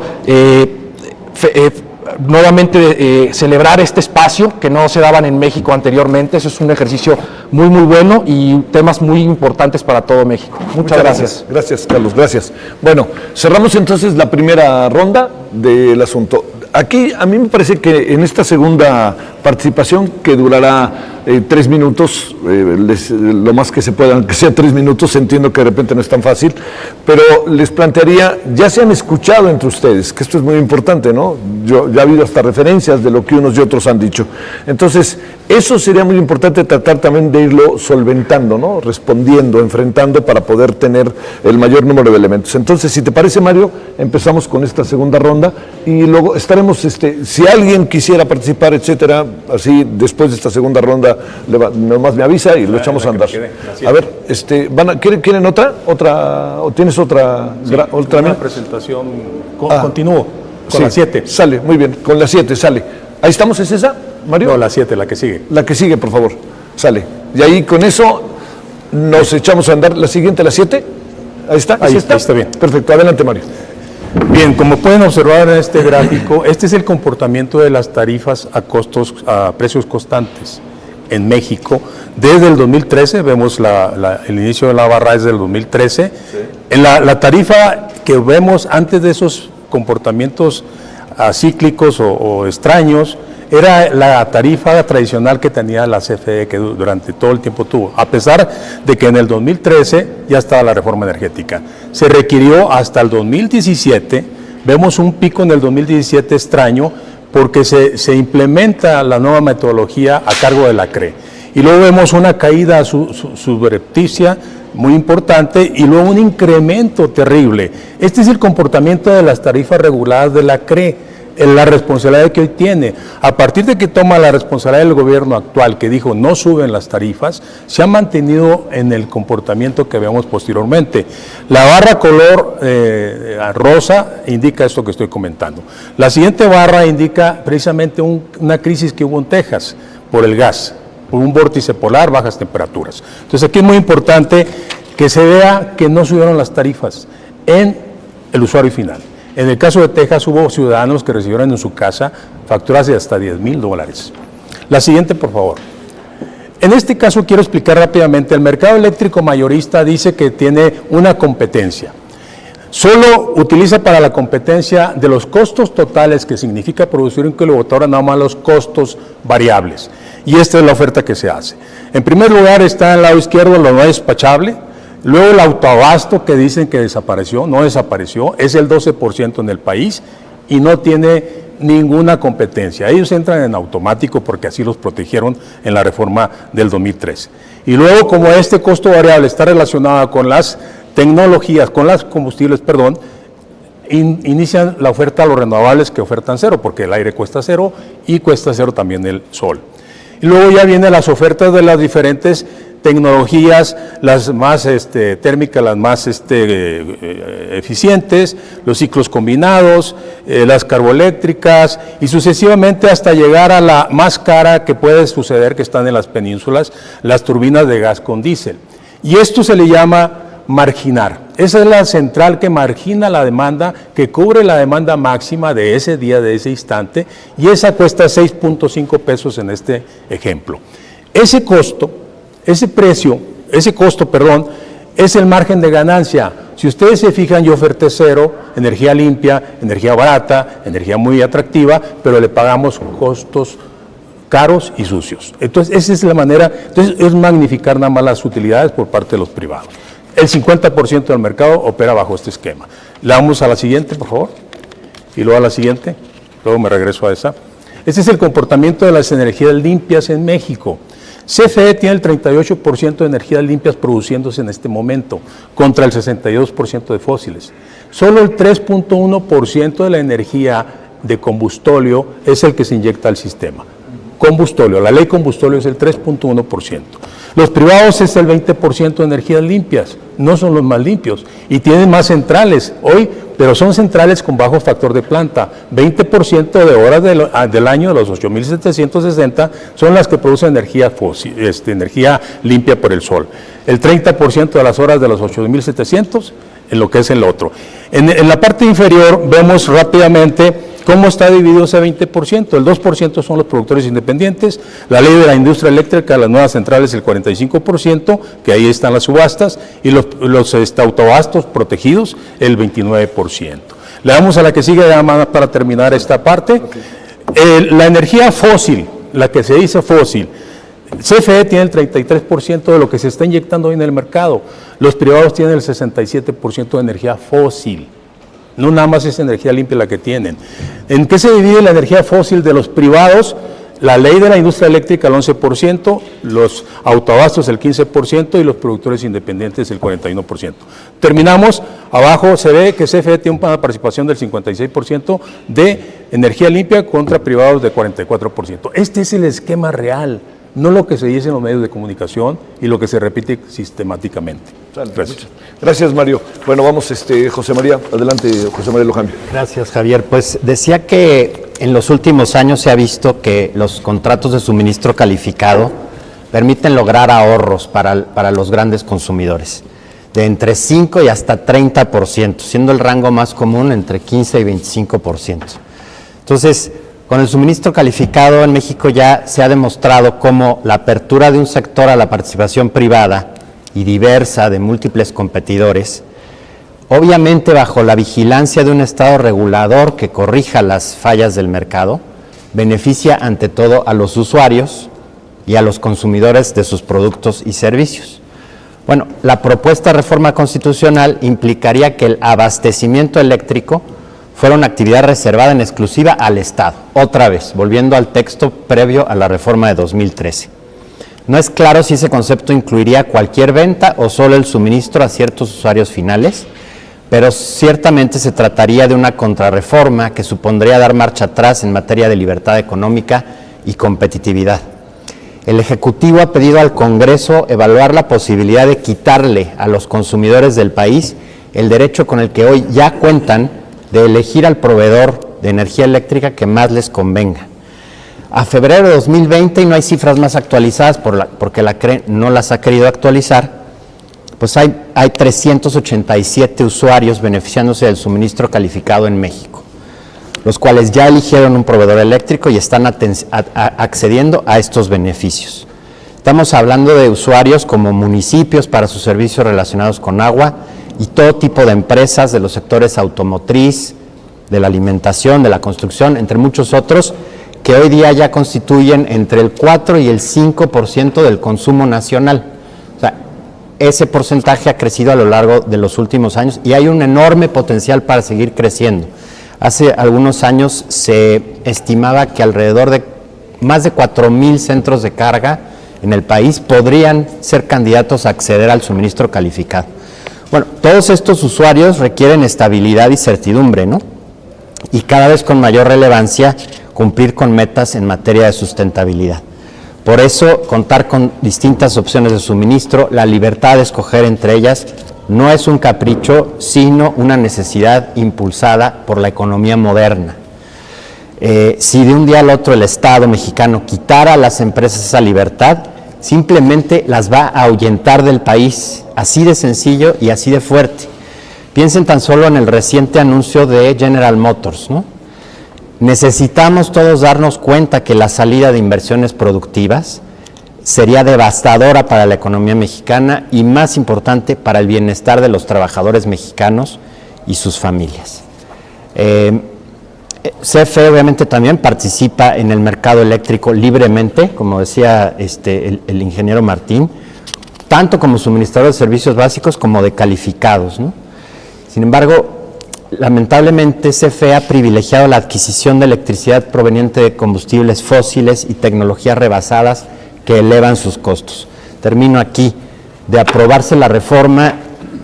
nuevamente celebrar este espacio que no se daban en México anteriormente. Eso es un ejercicio muy bueno y temas muy importantes para todo México. Muchas gracias. Gracias, Carlos, gracias. Bueno, cerramos entonces la primera ronda del asunto. Aquí a mí me parece que en esta segunda participación, que durará 3 minutos, lo más que se pueda, aunque sea 3 minutos, entiendo que de repente no es tan fácil, pero les plantearía, ya se han escuchado entre ustedes, que esto es muy importante, ¿no? Ya ha habido hasta referencias de lo que unos y otros han dicho. Entonces, eso sería muy importante tratar también de irlo solventando, ¿no? Respondiendo, enfrentando para poder tener el mayor número de elementos. Entonces, si te parece, Mario, empezamos con esta segunda ronda y luego estaremos, si alguien quisiera participar, etcétera, así después de esta segunda ronda, nomás me avisa y lo echamos a andar. A ver, ¿quieren otra? ¿O tienes otra? Sí, otra una presentación. Continúo con la 7. Sale, muy bien, con la 7 sale. Ahí estamos, ¿es esa, Mario? No, la 7, la que sigue. La que sigue, por favor, sale. Y ahí con eso nos echamos a andar. La siguiente, la 7. Ahí está. Ahí está bien. Perfecto, adelante, Mario. Bien, como pueden observar en este gráfico, este es el comportamiento de las tarifas a precios constantes en México desde el 2013. Vemos el inicio de la barra es del 2013. Sí. En la tarifa que vemos antes de esos comportamientos acíclicos o extraños, era la tarifa tradicional que tenía la CFE, que durante todo el tiempo tuvo, a pesar de que en el 2013 ya estaba la reforma energética. Se requirió hasta el 2017, vemos un pico en el 2017 extraño, porque se implementa la nueva metodología a cargo de la CRE. Y luego vemos una caída subrepticia muy importante y luego un incremento terrible. Este es el comportamiento de las tarifas reguladas de la CRE. La responsabilidad que hoy tiene. A partir de que toma la responsabilidad del gobierno actual, que dijo no suben las tarifas, se ha mantenido en el comportamiento que vemos posteriormente. La barra color rosa indica esto que estoy comentando. La siguiente barra indica precisamente una crisis que hubo en Texas por el gas, por un vórtice polar, bajas temperaturas. Entonces aquí es muy importante que se vea que no subieron las tarifas en el usuario final. En el caso de Texas hubo ciudadanos que recibieron en su casa facturas de hasta $10,000. La siguiente, por favor. En este caso quiero explicar rápidamente, el mercado eléctrico mayorista dice que tiene una competencia. Solo utiliza para la competencia de los costos totales, que significa producir un kilowatt-hora, nada más los costos variables. Y esta es la oferta que se hace. En primer lugar está en el lado izquierdo lo no despachable. Luego el autoabasto, que dicen que desapareció, no desapareció, es el 12% en el país y no tiene ninguna competencia. Ellos entran en automático porque así los protegieron en la reforma del 2013. Y luego, como este costo variable está relacionado con las tecnologías, con las combustibles, inician la oferta a los renovables que ofertan cero, porque el aire cuesta cero y cuesta cero también el sol. Y luego ya vienen las ofertas de las diferentes tecnologías, las más térmicas, las más eficientes, los ciclos combinados, las carboeléctricas y sucesivamente hasta llegar a la más cara que puede suceder, que están en las penínsulas, las turbinas de gas con diésel. Y esto se le llama marginar. Esa es la central que margina la demanda, que cubre la demanda máxima de ese día, de ese instante, y esa cuesta 6.5 pesos en este ejemplo. Ese costo, es el margen de ganancia. Si ustedes se fijan, yo oferté cero, energía limpia, energía barata, energía muy atractiva, pero le pagamos costos caros y sucios. Entonces, esa es la manera, entonces es magnificar nada más las utilidades por parte de los privados. El 50% del mercado opera bajo este esquema. Le damos a la siguiente, por favor, y luego a la siguiente, luego me regreso a esa. Este es el comportamiento de las energías limpias en México. CFE tiene el 38% de energías limpias produciéndose en este momento, contra el 62% de fósiles. Solo el 3.1% de la energía de combustóleo es el que se inyecta al sistema. Combustóleo, la ley combustóleo es el 3.1%. Los privados es el 20% de energías limpias, no son los más limpios y tienen más centrales hoy, pero son centrales con bajo factor de planta. 20% de horas del año de los 8.760 son las que producen energía fósil, energía limpia por el sol. El 30% de las horas de los 8.700 en lo que es el otro. En la parte inferior vemos rápidamente cómo está dividido ese 20%. El 2% son los productores independientes, la ley de la industria eléctrica, las nuevas centrales, el 45%, que ahí están las subastas, y los autoabastos protegidos, el 29%. Le damos a la que sigue para terminar esta parte. La energía fósil, la que se dice fósil, CFE tiene el 33% de lo que se está inyectando hoy en el mercado. Los privados tienen el 67% de energía fósil. No nada más es energía limpia la que tienen. ¿En qué se divide la energía fósil de los privados? La ley de la industria eléctrica el 11%, los autoabastos el 15% y los productores independientes el 41%. Terminamos, abajo se ve que CFE tiene una participación del 56% de energía limpia contra privados de 44%. Este es el esquema real, no lo que se dice en los medios de comunicación y lo que se repite sistemáticamente. Gracias. Gracias, Mario. Bueno, vamos, José María. Adelante, José María Lojambio. Gracias, Javier. Pues decía que en los últimos años se ha visto que los contratos de suministro calificado permiten lograr ahorros para los grandes consumidores, de entre 5 y hasta 30%, siendo el rango más común entre 15 y 25%. Entonces, con el suministro calificado en México ya se ha demostrado cómo la apertura de un sector a la participación privada y diversa de múltiples competidores, obviamente bajo la vigilancia de un Estado regulador que corrija las fallas del mercado, beneficia ante todo a los usuarios y a los consumidores de sus productos y servicios. Bueno, la propuesta de reforma constitucional implicaría que el abastecimiento eléctrico fuera una actividad reservada en exclusiva al Estado. Otra vez, volviendo al texto previo a la reforma de 2013. No es claro si ese concepto incluiría cualquier venta o solo el suministro a ciertos usuarios finales, pero ciertamente se trataría de una contrarreforma que supondría dar marcha atrás en materia de libertad económica y competitividad. El Ejecutivo ha pedido al Congreso evaluar la posibilidad de quitarle a los consumidores del país el derecho con el que hoy ya cuentan de elegir al proveedor de energía eléctrica que más les convenga. A febrero de 2020, y no hay cifras más actualizadas porque la CRE no las ha querido actualizar, pues hay 387 usuarios beneficiándose del suministro calificado en México, los cuales ya eligieron un proveedor eléctrico y están accediendo a estos beneficios. Estamos hablando de usuarios como municipios para sus servicios relacionados con agua y todo tipo de empresas de los sectores automotriz, de la alimentación, de la construcción, entre muchos otros, que hoy día ya constituyen entre el 4 y el 5% del consumo nacional. O sea, ese porcentaje ha crecido a lo largo de los últimos años y hay un enorme potencial para seguir creciendo. Hace algunos años se estimaba que alrededor de más de 4,000 centros de carga en el país podrían ser candidatos a acceder al suministro calificado. Bueno, todos estos usuarios requieren estabilidad y certidumbre, ¿no? Y cada vez con mayor relevancia cumplir con metas en materia de sustentabilidad. Por eso, contar con distintas opciones de suministro, la libertad de escoger entre ellas, no es un capricho, sino una necesidad impulsada por la economía moderna. Si de un día al otro el Estado mexicano quitara a las empresas esa libertad, simplemente las va a ahuyentar del país, así de sencillo y así de fuerte. Piensen tan solo en el reciente anuncio de General Motors, ¿no? Necesitamos todos darnos cuenta que la salida de inversiones productivas sería devastadora para la economía mexicana y, más importante, para el bienestar de los trabajadores mexicanos y sus familias. CFE obviamente también participa en el mercado eléctrico libremente, como decía el ingeniero Martín, tanto como suministrador de servicios básicos como de calificados, ¿no? Sin embargo, lamentablemente CFE ha privilegiado la adquisición de electricidad proveniente de combustibles fósiles y tecnologías rebasadas que elevan sus costos. Termino aquí. De aprobarse la reforma,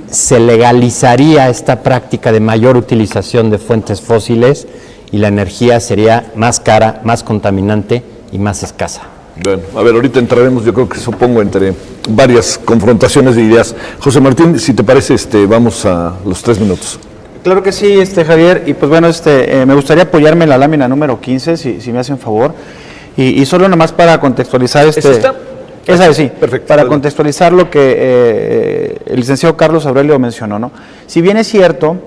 se legalizaría esta práctica de mayor utilización de fuentes fósiles y la energía sería más cara, más contaminante y más escasa. Bueno, a ver, ahorita entraremos, yo creo que supongo, entre varias confrontaciones de ideas. José Martín, si te parece, vamos a los 3 minutos. Claro que sí, Javier, y pues bueno, me gustaría apoyarme en la lámina número 15, si me hacen favor, y solo nomás para contextualizar ¿Es esta? Esa es, sí, Perfecto. para contextualizar lo que el licenciado Carlos Aurelio mencionó, ¿no? Si bien es cierto,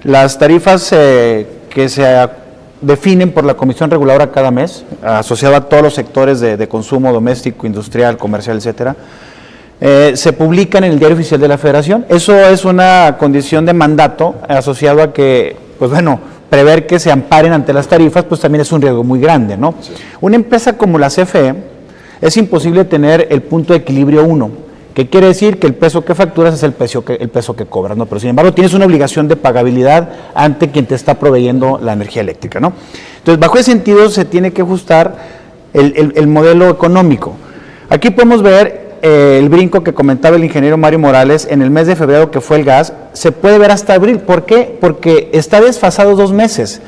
las tarifas que se definen por la Comisión Reguladora cada mes, asociado a todos los sectores de consumo doméstico, industrial, comercial, etcétera, se publican en el Diario Oficial de la Federación. Eso es una condición de mandato asociado a que, pues bueno, prever que se amparen ante las tarifas, pues también es un riesgo muy grande, ¿no? Sí. Una empresa como la CFE, es imposible tener el punto de equilibrio 1, que quiere decir que el peso que facturas es el peso que cobras, ¿no? Pero sin embargo tienes una obligación de pagabilidad ante quien te está proveyendo la energía eléctrica, ¿no? Entonces, bajo ese sentido se tiene que ajustar el modelo económico. Aquí podemos ver el brinco que comentaba el ingeniero Mario Morales en el mes de febrero, que fue el gas, se puede ver hasta abril. ¿Por qué? Porque está desfasado 2 meses.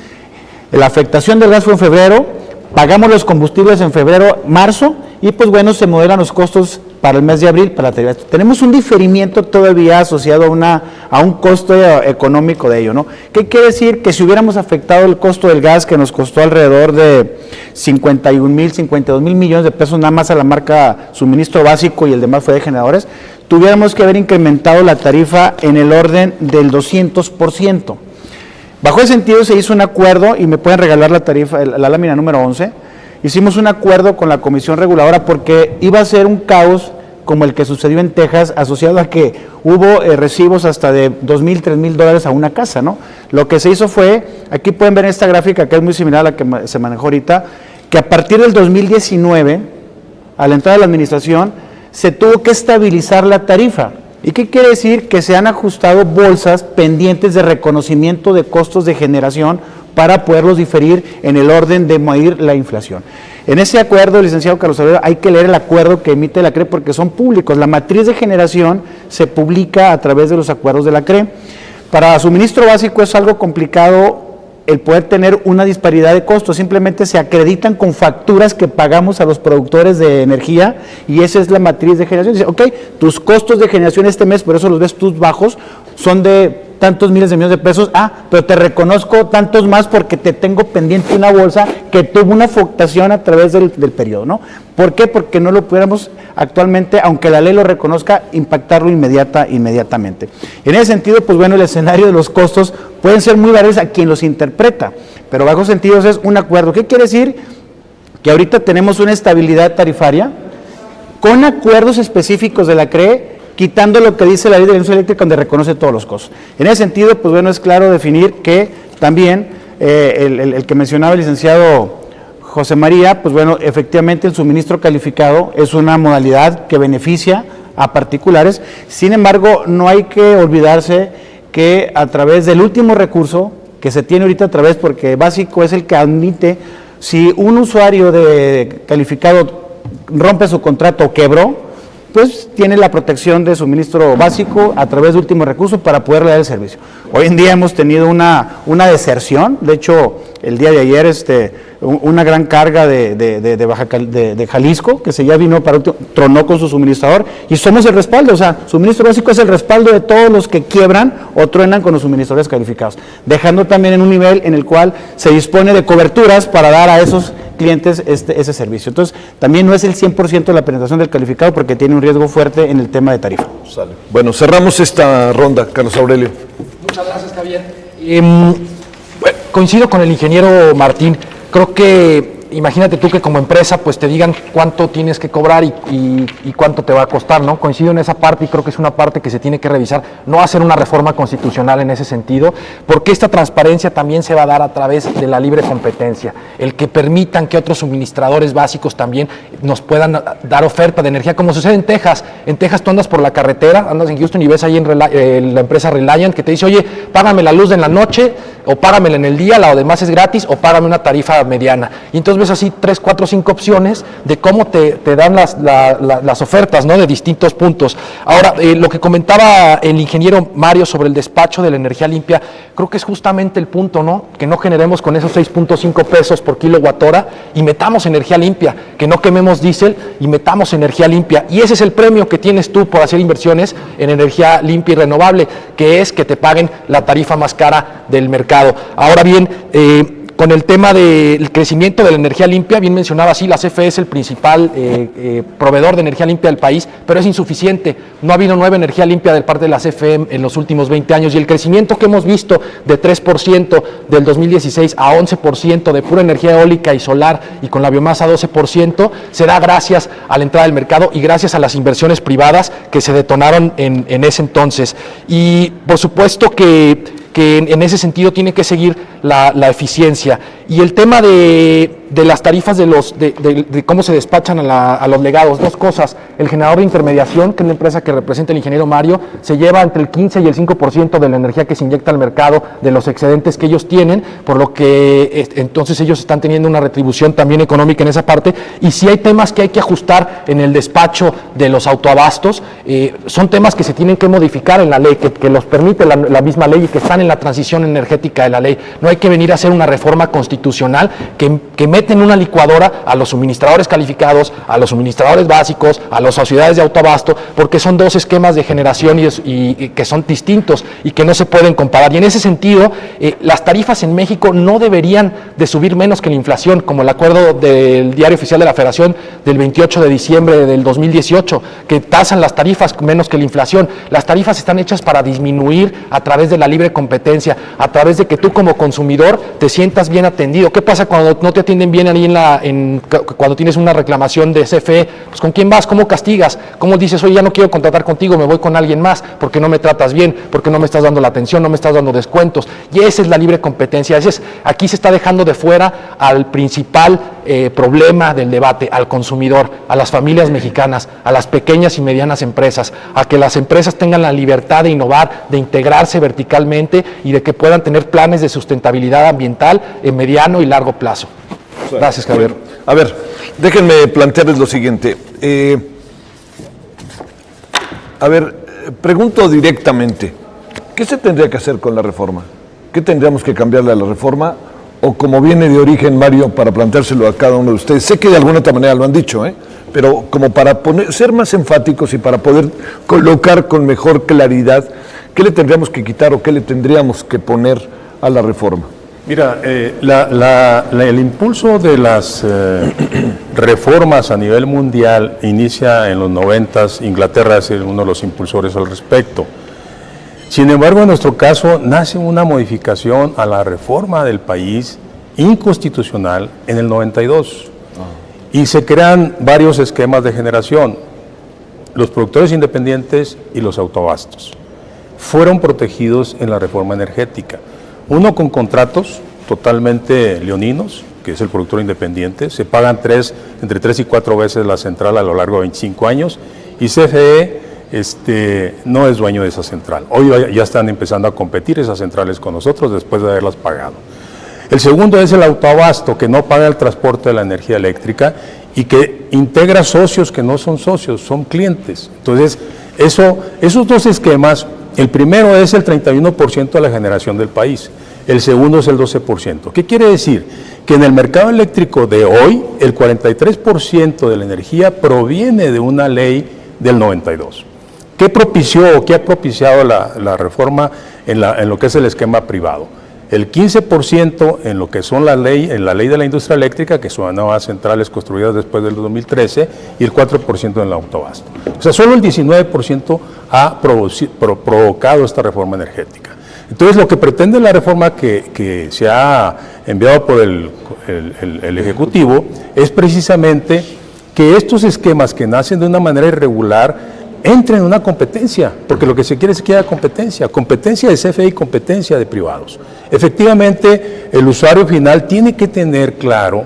La afectación del gas fue en febrero, pagamos los combustibles en febrero, marzo, y pues bueno, se modelan los costos para el mes de abril, para la tarifas. Tenemos un diferimiento todavía asociado a un costo económico de ello, ¿no? ¿Qué quiere decir? Que si hubiéramos afectado el costo del gas, que nos costó alrededor de 52 mil millones de pesos nada más a la marca suministro básico y el demás fue de generadores, tuviéramos que haber incrementado la tarifa en el orden del 200%. Bajo ese sentido se hizo un acuerdo, y me pueden regalar la tarifa, la lámina número 11, hicimos un acuerdo con la Comisión Reguladora porque iba a ser un caos como el que sucedió en Texas, asociado a que hubo recibos hasta de $2,000, $3,000 a una casa, ¿no? Lo que se hizo fue, aquí pueden ver en esta gráfica que es muy similar a la que se manejó ahorita, que a partir del 2019, a la entrada de la administración, se tuvo que estabilizar la tarifa. ¿Y qué quiere decir? Que se han ajustado bolsas pendientes de reconocimiento de costos de generación para poderlos diferir en el orden de medir la inflación. En ese acuerdo, licenciado Carlos Aurelio, hay que leer el acuerdo que emite la CRE porque son públicos. La matriz de generación se publica a través de los acuerdos de la CRE. Para suministro básico es algo complicado el poder tener una disparidad de costos, simplemente se acreditan con facturas que pagamos a los productores de energía y esa es la matriz de generación. Dice, ok, tus costos de generación este mes, por eso los ves tus bajos, son de tantos miles de millones de pesos, pero te reconozco tantos más porque te tengo pendiente una bolsa que tuvo una afectación a través del periodo, ¿no? ¿Por qué? Porque no lo pudiéramos actualmente, aunque la ley lo reconozca, impactarlo inmediatamente. En ese sentido, pues bueno, el escenario de los costos pueden ser muy variados a quien los interpreta, pero bajo sentidos es un acuerdo. ¿Qué quiere decir? Que ahorita tenemos una estabilidad tarifaria con acuerdos específicos de la CRE, quitando lo que dice la ley de la industria eléctrica donde reconoce todos los costos. En ese sentido, pues bueno, es claro definir que también el que mencionaba el licenciado José María, pues bueno, efectivamente el suministro calificado es una modalidad que beneficia a particulares, sin embargo, no hay que olvidarse que a través del último recurso que se tiene ahorita a través, porque básico es el que admite, si un usuario de calificado rompe su contrato o quebró, pues tiene la protección de suministro básico a través de último recurso para poder dar el servicio. Hoy en día hemos tenido una deserción, de hecho el día de ayer una gran carga de Jalisco, que se ya vino tronó con su suministrador y somos el respaldo, o sea, suministro básico es el respaldo de todos los que quiebran o truenan con los suministradores calificados, dejando también en un nivel en el cual se dispone de coberturas para dar a esos clientes ese servicio. Entonces, también no es el 100% de la penetración del calificado porque tiene un riesgo fuerte en el tema de tarifa. Sale. Bueno, cerramos esta ronda, Carlos Aurelio. Muchas gracias, Javier. Coincido con el ingeniero Martín. Creo que imagínate tú que como empresa pues te digan cuánto tienes que cobrar y cuánto te va a costar, ¿no? Coincido en esa parte y creo que es una parte que se tiene que revisar, no hacer una reforma constitucional en ese sentido, porque esta transparencia también se va a dar a través de la libre competencia, el que permitan que otros suministradores básicos también nos puedan dar oferta de energía, como sucede en Texas. En Texas tú andas por la carretera, andas en Houston y ves ahí en la empresa Reliant que te dice, oye, págame la luz en la noche, o págamela en el día, la demás es gratis, o págame una tarifa mediana. Y entonces ves así 3, 4, 5 opciones de cómo te dan las ofertas, ¿no? De distintos puntos. Ahora, lo que comentaba el ingeniero Mario sobre el despacho de la energía limpia, creo que es justamente el punto, ¿no? Que no generemos con esos 6.5 pesos por kilowatt hora y metamos energía limpia, que no quememos diésel y metamos energía limpia. Y ese es el premio que tienes tú por hacer inversiones en energía limpia y renovable, que es que te paguen la tarifa más cara del mercado. Ahora bien, con el tema del crecimiento de la energía limpia, bien mencionaba, sí, la CFE es el principal proveedor de energía limpia del país, pero es insuficiente. No ha habido nueva energía limpia de parte de la CFE en los últimos 20 años y el crecimiento que hemos visto de 3% del 2016 a 11% de pura energía eólica y solar y con la biomasa 12%, se da gracias a la entrada del mercado y gracias a las inversiones privadas que se detonaron en ese entonces. Y por supuesto que en ese sentido tiene que seguir la eficiencia. Y el tema de las tarifas de cómo se despachan a los legados, dos cosas. El generador de intermediación, que es la empresa que representa el ingeniero Mario, se lleva entre el 15 y el 5% de la energía que se inyecta al mercado de los excedentes que ellos tienen, por lo que entonces ellos están teniendo una retribución también económica en esa parte. Y si hay temas que hay que ajustar en el despacho de los autoabastos, son temas que se tienen que modificar en la ley, que los permite la misma ley y que están en la transición energética de la ley. No hay que venir a hacer una reforma constitucional que mete en una licuadora a los suministradores calificados, a los suministradores básicos, a las sociedades de autoabasto, porque son dos esquemas de generación y que son distintos y que no se pueden comparar. Y en ese sentido, las tarifas en México no deberían de subir menos que la inflación, como el acuerdo del Diario Oficial de la Federación del 28 de diciembre del 2018, que tasan las tarifas menos que la inflación. Las tarifas están hechas para disminuir a través de la libre competencia, a través de que tú como consumidor te sientas bien atendido. ¿Qué pasa cuando no te atienden bien ahí cuando tienes una reclamación de CFE? Pues ¿con quién vas? ¿Cómo castigas? ¿Cómo dices, oye, ya no quiero contratar contigo, me voy con alguien más porque no me tratas bien, porque no me estás dando la atención, no me estás dando descuentos? Y esa es la libre competencia. Aquí se está dejando de fuera al principal problema del debate, al consumidor, a las familias mexicanas, a las pequeñas y medianas empresas, a que las empresas tengan la libertad de innovar, de integrarse verticalmente y de que puedan tener planes de sustentabilidad ambiental en mediano y largo plazo. Gracias, Javier. Bueno, a ver, déjenme plantearles lo siguiente. Pregunto directamente, ¿qué se tendría que hacer con la reforma? ¿Qué tendríamos que cambiarle a la reforma? O como viene de origen, Mario, para planteárselo a cada uno de ustedes. Sé que de alguna otra manera lo han dicho, pero como para ser más enfáticos y para poder colocar con mejor claridad, ¿qué le tendríamos que quitar o qué le tendríamos que poner a la reforma? Mira, el impulso de las reformas a nivel mundial inicia en los 90s. Inglaterra es uno de los impulsores al respecto. Sin embargo, en nuestro caso, nace una modificación a la reforma del país inconstitucional en el 92. Y se crean varios esquemas de generación. Los productores independientes y los autoabastos fueron protegidos en la reforma energética. Uno con contratos totalmente leoninos, que es el productor independiente, se pagan entre 3 y 4 veces la central a lo largo de 25 años, y CFE no es dueño de esa central. Hoy ya están empezando a competir esas centrales con nosotros después de haberlas pagado. El segundo es el autoabasto, que no paga el transporte de la energía eléctrica y que integra socios que no son socios, son clientes. Entonces, esos dos esquemas, el primero es el 31% de la generación del país, el segundo es el 12%. ¿Qué quiere decir? Que en el mercado eléctrico de hoy, el 43% de la energía proviene de una ley del 92. ¿Qué ha propiciado la reforma en lo que es el esquema privado? El 15% en lo que son en la ley de la industria eléctrica, que son nuevas centrales construidas después del 2013, y el 4% en el autoabasto. O sea, solo el 19% ha provocado esta reforma energética. Entonces, lo que pretende la reforma que se ha enviado por el Ejecutivo es precisamente que estos esquemas que nacen de una manera irregular entren en una competencia, porque lo que se quiere es que haya competencia de CFE y competencia de privados. Efectivamente, el usuario final tiene que tener claro,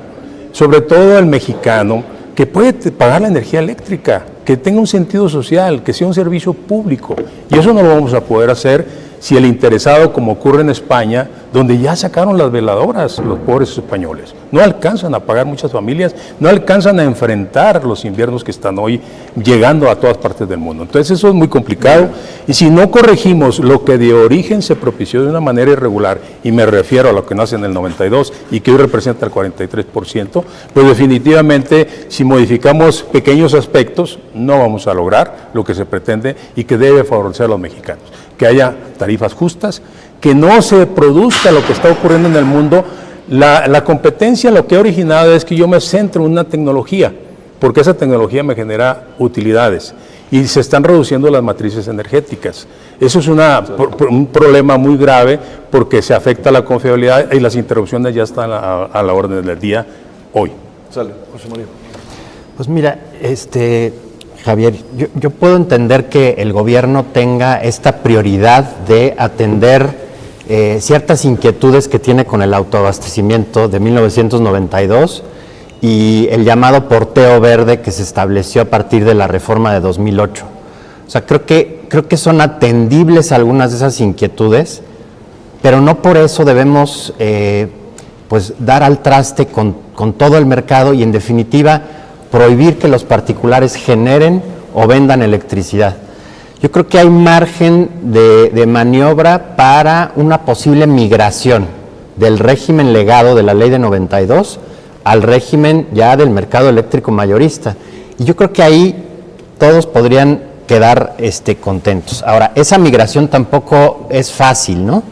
sobre todo el mexicano, que puede pagar la energía eléctrica, que tenga un sentido social, que sea un servicio público. Y eso no lo vamos a poder hacer si el interesado, como ocurre en España, donde ya sacaron las veladoras los pobres españoles. No alcanzan a pagar muchas familias, no alcanzan a enfrentar los inviernos que están hoy llegando a todas partes del mundo. Entonces eso es muy complicado y si no corregimos lo que de origen se propició de una manera irregular, y me refiero a lo que nace en el 92 y que hoy representa el 43%, pues definitivamente si modificamos pequeños aspectos no vamos a lograr lo que se pretende y que debe favorecer a los mexicanos. Que haya tarifas justas, que no se produzca lo que está ocurriendo en el mundo. La competencia lo que ha originado es que yo me centro en una tecnología, porque esa tecnología me genera utilidades y se están reduciendo las matrices energéticas. Eso es un problema muy grave porque se afecta la confiabilidad y las interrupciones ya están a la orden del día hoy. Sale, José María. Pues mira, Javier, yo puedo entender que el gobierno tenga esta prioridad de atender ciertas inquietudes que tiene con el autoabastecimiento de 1992 y el llamado porteo verde que se estableció a partir de la reforma de 2008. O sea, creo que son atendibles algunas de esas inquietudes, pero no por eso debemos pues dar al traste con todo el mercado y en definitiva prohibir que los particulares generen o vendan electricidad. Yo creo que hay margen de maniobra para una posible migración del régimen legado de la ley de 92 al régimen ya del mercado eléctrico mayorista. Y yo creo que ahí todos podrían quedar contentos. Ahora, esa migración tampoco es fácil, ¿no?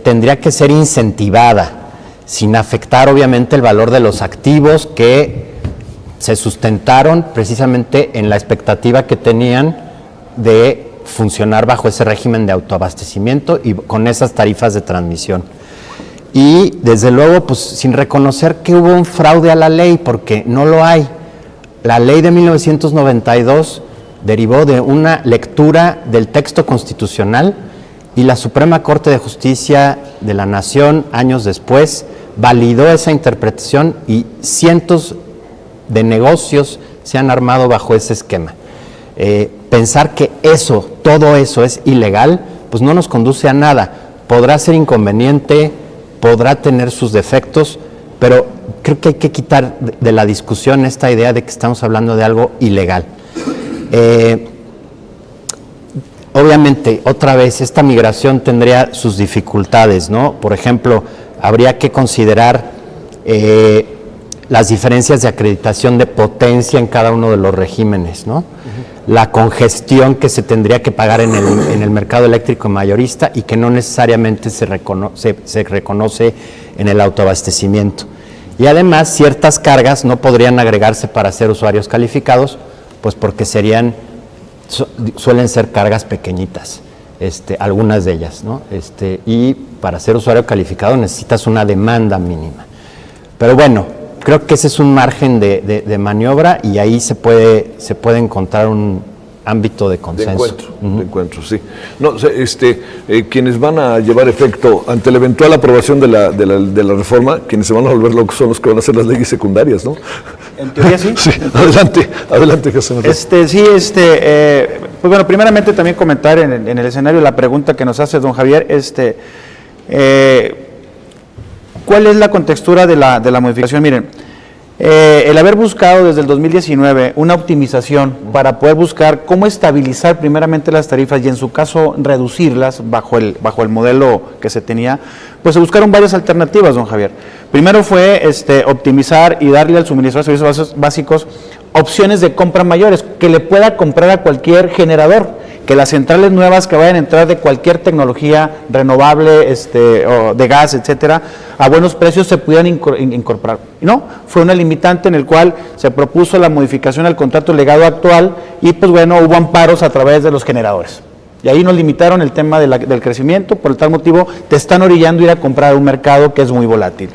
Tendría que ser incentivada, sin afectar obviamente el valor de los activos que se sustentaron precisamente en la expectativa que tenían de funcionar bajo ese régimen de autoabastecimiento y con esas tarifas de transmisión. Y desde luego, pues sin reconocer que hubo un fraude a la ley, porque no lo hay. La ley de 1992 derivó de una lectura del texto constitucional y la Suprema Corte de Justicia de la Nación, años después, validó esa interpretación y cientos de negocios se han armado bajo ese esquema. Pensar que todo eso es ilegal, pues no nos conduce a nada. Podrá ser inconveniente, podrá tener sus defectos, pero creo que hay que quitar de la discusión esta idea de que estamos hablando de algo ilegal. Obviamente, otra vez, esta migración tendría sus dificultades, ¿no? Por ejemplo, habría que considerar las diferencias de acreditación de potencia en cada uno de los regímenes, ¿no? La congestión que se tendría que pagar en el mercado eléctrico mayorista y que no necesariamente se reconoce en el autoabastecimiento. Y además, ciertas cargas no podrían agregarse para ser usuarios calificados, pues porque suelen ser cargas pequeñitas, algunas de ellas, ¿no? Y para ser usuario calificado necesitas una demanda mínima. Pero bueno, creo que ese es un margen de maniobra y ahí se puede encontrar un ámbito de consenso. De encuentro, sí. No, quienes van a llevar efecto ante la eventual aprobación de la reforma, quienes se van a volver locos son los que van a hacer las leyes secundarias, ¿no? En teoría sí. Sí, adelante, José María. Pues bueno, primeramente también comentar en el escenario la pregunta que nos hace don Javier, ¿cuál es la contextura de la modificación? Miren, el haber buscado desde el 2019 una optimización para poder buscar cómo estabilizar primeramente las tarifas y en su caso reducirlas bajo el modelo que se tenía, pues se buscaron varias alternativas, don Javier. Primero fue optimizar y darle al suministrador de servicios básicos opciones de compra mayores, que le pueda comprar a cualquier generador, que las centrales nuevas que vayan a entrar de cualquier tecnología renovable, o de gas, etcétera, a buenos precios se pudieran incorporar. No, fue una limitante en el cual se propuso la modificación al contrato legado actual y pues bueno, hubo amparos a través de los generadores. Y ahí nos limitaron el tema del crecimiento, por tal motivo te están orillando a ir a comprar un mercado que es muy volátil.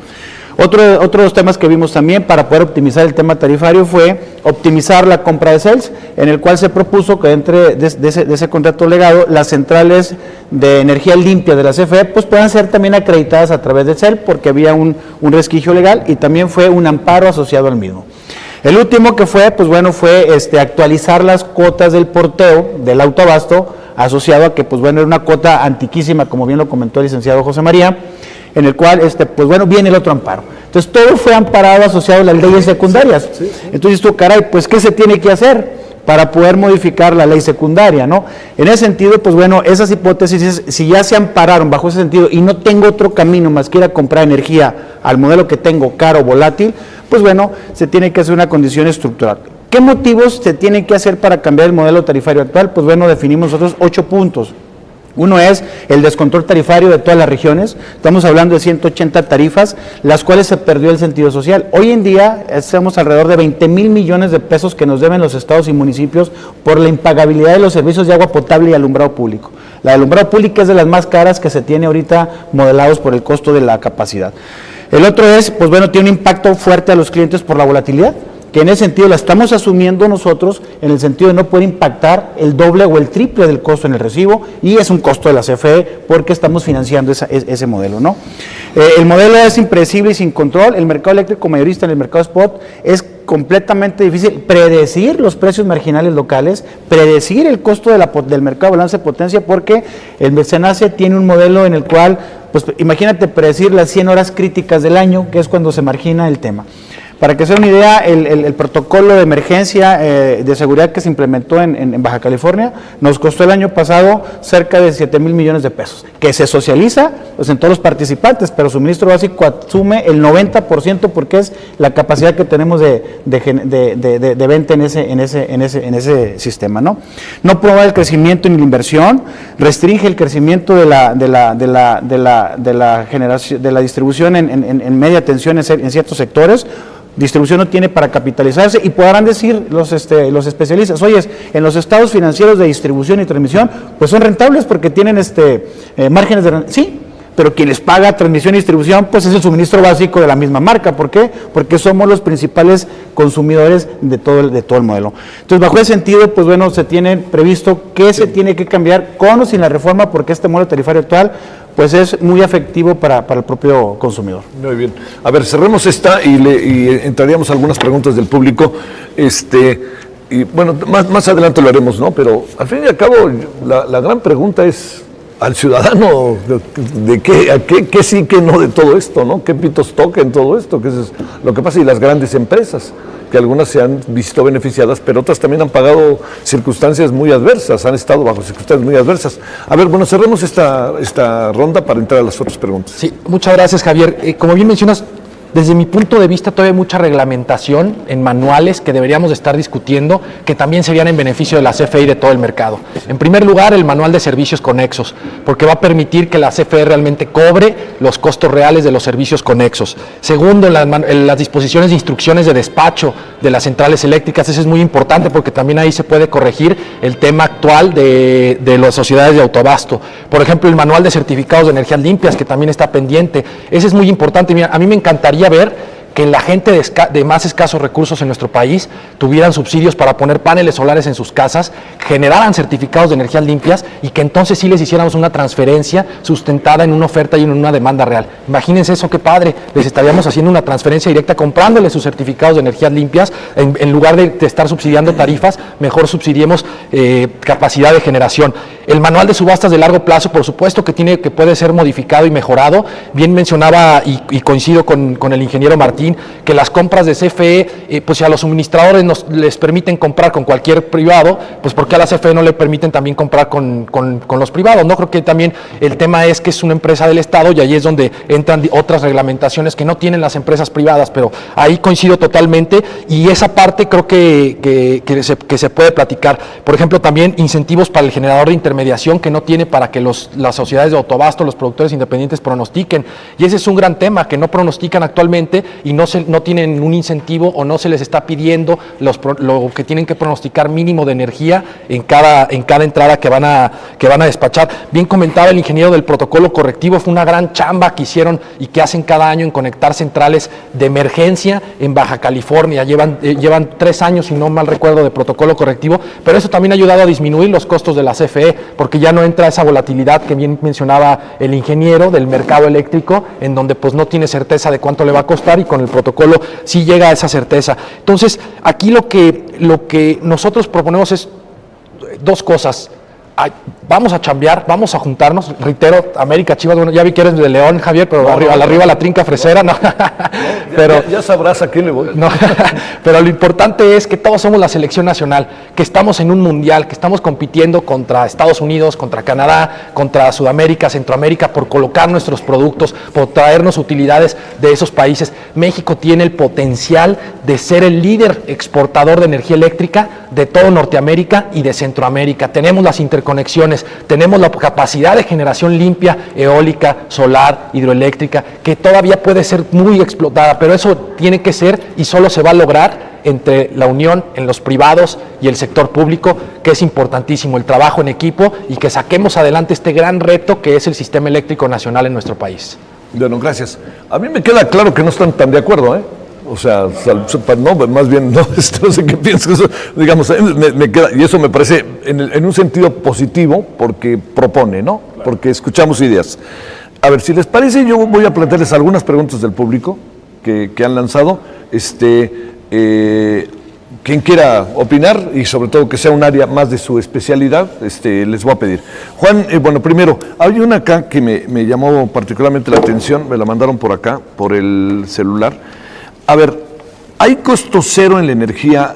Otros temas que vimos también para poder optimizar el tema tarifario fue optimizar la compra de CELS, en el cual se propuso que entre de ese contrato legado, las centrales de energía limpia de la CFE pues puedan ser también acreditadas a través de CEL, porque había un resquicio legal y también fue un amparo asociado al mismo. El último que fue, pues bueno, fue actualizar las cuotas del porteo del autoabasto, asociado a que, pues bueno, era una cuota antiquísima, como bien lo comentó el licenciado José María, en el cual, pues bueno, viene el otro amparo. Entonces, todo fue amparado asociado a las leyes secundarias. Entonces, tú, caray, pues, ¿qué se tiene que hacer para poder modificar la ley secundaria, no? En ese sentido, pues bueno, esas hipótesis, si ya se ampararon bajo ese sentido y no tengo otro camino más que ir a comprar energía al modelo que tengo, caro, volátil, pues bueno, se tiene que hacer una condición estructural. ¿Qué motivos se tienen que hacer para cambiar el modelo tarifario actual? Pues bueno, definimos nosotros 8 puntos. Uno es el descontrol tarifario de todas las regiones. Estamos hablando de 180 tarifas, las cuales se perdió el sentido social. Hoy en día estamos alrededor de 20,000 millones de pesos que nos deben los estados y municipios por la impagabilidad de los servicios de agua potable y alumbrado público. La de alumbrado público es de las más caras que se tiene ahorita, modelados por el costo de la capacidad. El otro es, pues bueno, tiene un impacto fuerte a los clientes por la volatilidad, que en ese sentido la estamos asumiendo nosotros, en el sentido de no poder impactar el doble o el triple del costo en el recibo, y es un costo de la CFE porque estamos financiando ese modelo, ¿no? El modelo es impredecible y sin control. El mercado eléctrico mayorista en el mercado spot es completamente difícil predecir los precios marginales locales, predecir el costo del mercado de balance de potencia, porque el SENACE tiene un modelo en el cual, pues imagínate predecir las 100 horas críticas del año, que es cuando se margina el tema. Para que sea una idea, el protocolo de emergencia de seguridad que se implementó en Baja California nos costó el año pasado cerca de 7,000 millones de pesos, que se socializa pues, en todos los participantes, pero suministro básico asume el 90% porque es la capacidad que tenemos de venta en ese sistema, ¿no? No promueve el crecimiento ni la inversión, restringe el crecimiento de la generación, de la distribución en media tensión en ciertos sectores. Distribución no tiene para capitalizarse, y podrán decir los especialistas, oye, en los estados financieros de distribución y transmisión, pues son rentables porque tienen márgenes de renta. Sí, pero quien les paga transmisión y distribución, pues es el suministro básico de la misma marca. ¿Por qué? Porque somos los principales consumidores de todo el modelo. Entonces, bajo ese sentido, pues bueno, se tiene previsto que se tiene que cambiar con o sin la reforma, porque este modelo tarifario actual pues es muy afectivo para el propio consumidor. Muy bien. A ver, cerremos esta y entraríamos a algunas preguntas del público. Y bueno, más adelante lo haremos, ¿no? Pero al fin y al cabo, la gran pregunta es al ciudadano de qué sí, qué no de todo esto, ¿no? ¿Qué pitos toca en todo esto? ¿Qué es lo que pasa? Y las grandes empresas, que algunas se han visto beneficiadas, pero otras también han pagado circunstancias muy adversas, han estado bajo circunstancias muy adversas. A ver, bueno, cerremos esta ronda para entrar a las otras preguntas. Sí, muchas gracias, Javier. Como bien mencionas, desde mi punto de vista todavía hay mucha reglamentación en manuales que deberíamos de estar discutiendo, que también serían en beneficio de la CFE y de todo el mercado. En primer lugar, el manual de servicios conexos, porque va a permitir que la CFE realmente cobre los costos reales de los servicios conexos. Segundo, en las disposiciones de instrucciones de despacho de las centrales eléctricas, eso es muy importante porque también ahí se puede corregir el tema actual de las sociedades de autoabasto. Por ejemplo, el manual de certificados de energías limpias, que también está pendiente. Ese es muy importante. Mira, a mí me encantaría ver que la gente de más escasos recursos en nuestro país tuvieran subsidios para poner paneles solares en sus casas, generaran certificados de energías limpias y que entonces sí les hiciéramos una transferencia sustentada en una oferta y en una demanda real. Imagínense eso, qué padre, les estaríamos haciendo una transferencia directa comprándoles sus certificados de energías limpias, en lugar de estar subsidiando tarifas, mejor subsidiemos capacidad de generación. El manual de subastas de largo plazo, por supuesto que puede ser modificado y mejorado. Bien mencionaba y coincido con el ingeniero Martín, que las compras de CFE, pues si a los suministradores les permiten comprar con cualquier privado, pues ¿por qué a la CFE no le permiten también comprar con los privados? No, creo que también el tema es que es una empresa del Estado y ahí es donde entran otras reglamentaciones que no tienen las empresas privadas, pero ahí coincido totalmente, y esa parte creo que se puede platicar. Por ejemplo, también incentivos para el generador de intermediarios intermediación que no tiene para que las sociedades de autoabasto, los productores independientes pronostiquen. Y ese es un gran tema, que no pronostican actualmente y no tienen un incentivo o no se les está pidiendo lo que tienen que pronosticar mínimo de energía en cada entrada que van a despachar. Bien comentaba el ingeniero del protocolo correctivo, fue una gran chamba que hicieron y que hacen cada año en conectar centrales de emergencia en Baja California. Llevan 3 años, si no mal recuerdo, de protocolo correctivo, pero eso también ha ayudado a disminuir los costos de la CFE, porque ya no entra esa volatilidad que bien mencionaba el ingeniero del mercado eléctrico, en donde pues no tiene certeza de cuánto le va a costar, y con el protocolo sí llega a esa certeza. Entonces, aquí lo que nosotros proponemos es 2 cosas. Vamos a chambear, vamos a juntarnos, reitero, América Chivas, bueno, ya vi que eres de León, Javier, pero arriba la trinca fresera, no. Pero ya sabrás a quién le voy. No, pero lo importante es que todos somos la selección nacional, que estamos en un mundial, que estamos compitiendo contra Estados Unidos, contra Canadá, contra Sudamérica, Centroamérica, por colocar nuestros productos, por traernos utilidades de esos países. México tiene el potencial de ser el líder exportador de energía eléctrica de todo Norteamérica y de Centroamérica. Tenemos las interconexiones, tenemos la capacidad de generación limpia, eólica, solar, hidroeléctrica, que todavía puede ser muy explotada, pero eso tiene que ser y solo se va a lograr entre la unión en los privados y el sector público, que es importantísimo, el trabajo en equipo, y que saquemos adelante este gran reto que es el sistema eléctrico nacional en nuestro país. Bueno, gracias. A mí me queda claro que no están tan de acuerdo, ¿eh? O sea, no, más bien, no sé qué piensas, digamos, me queda, y eso me parece en un sentido positivo, porque propone, ¿no? Porque escuchamos ideas. A ver, si les parece, yo voy a plantearles algunas preguntas del público que han lanzado. Quien quiera opinar, y sobre todo que sea un área más de su especialidad, les voy a pedir. Juan, bueno, primero, hay una acá que me llamó particularmente la atención, me la mandaron por acá, por el celular. A ver, ¿hay costo cero en la energía,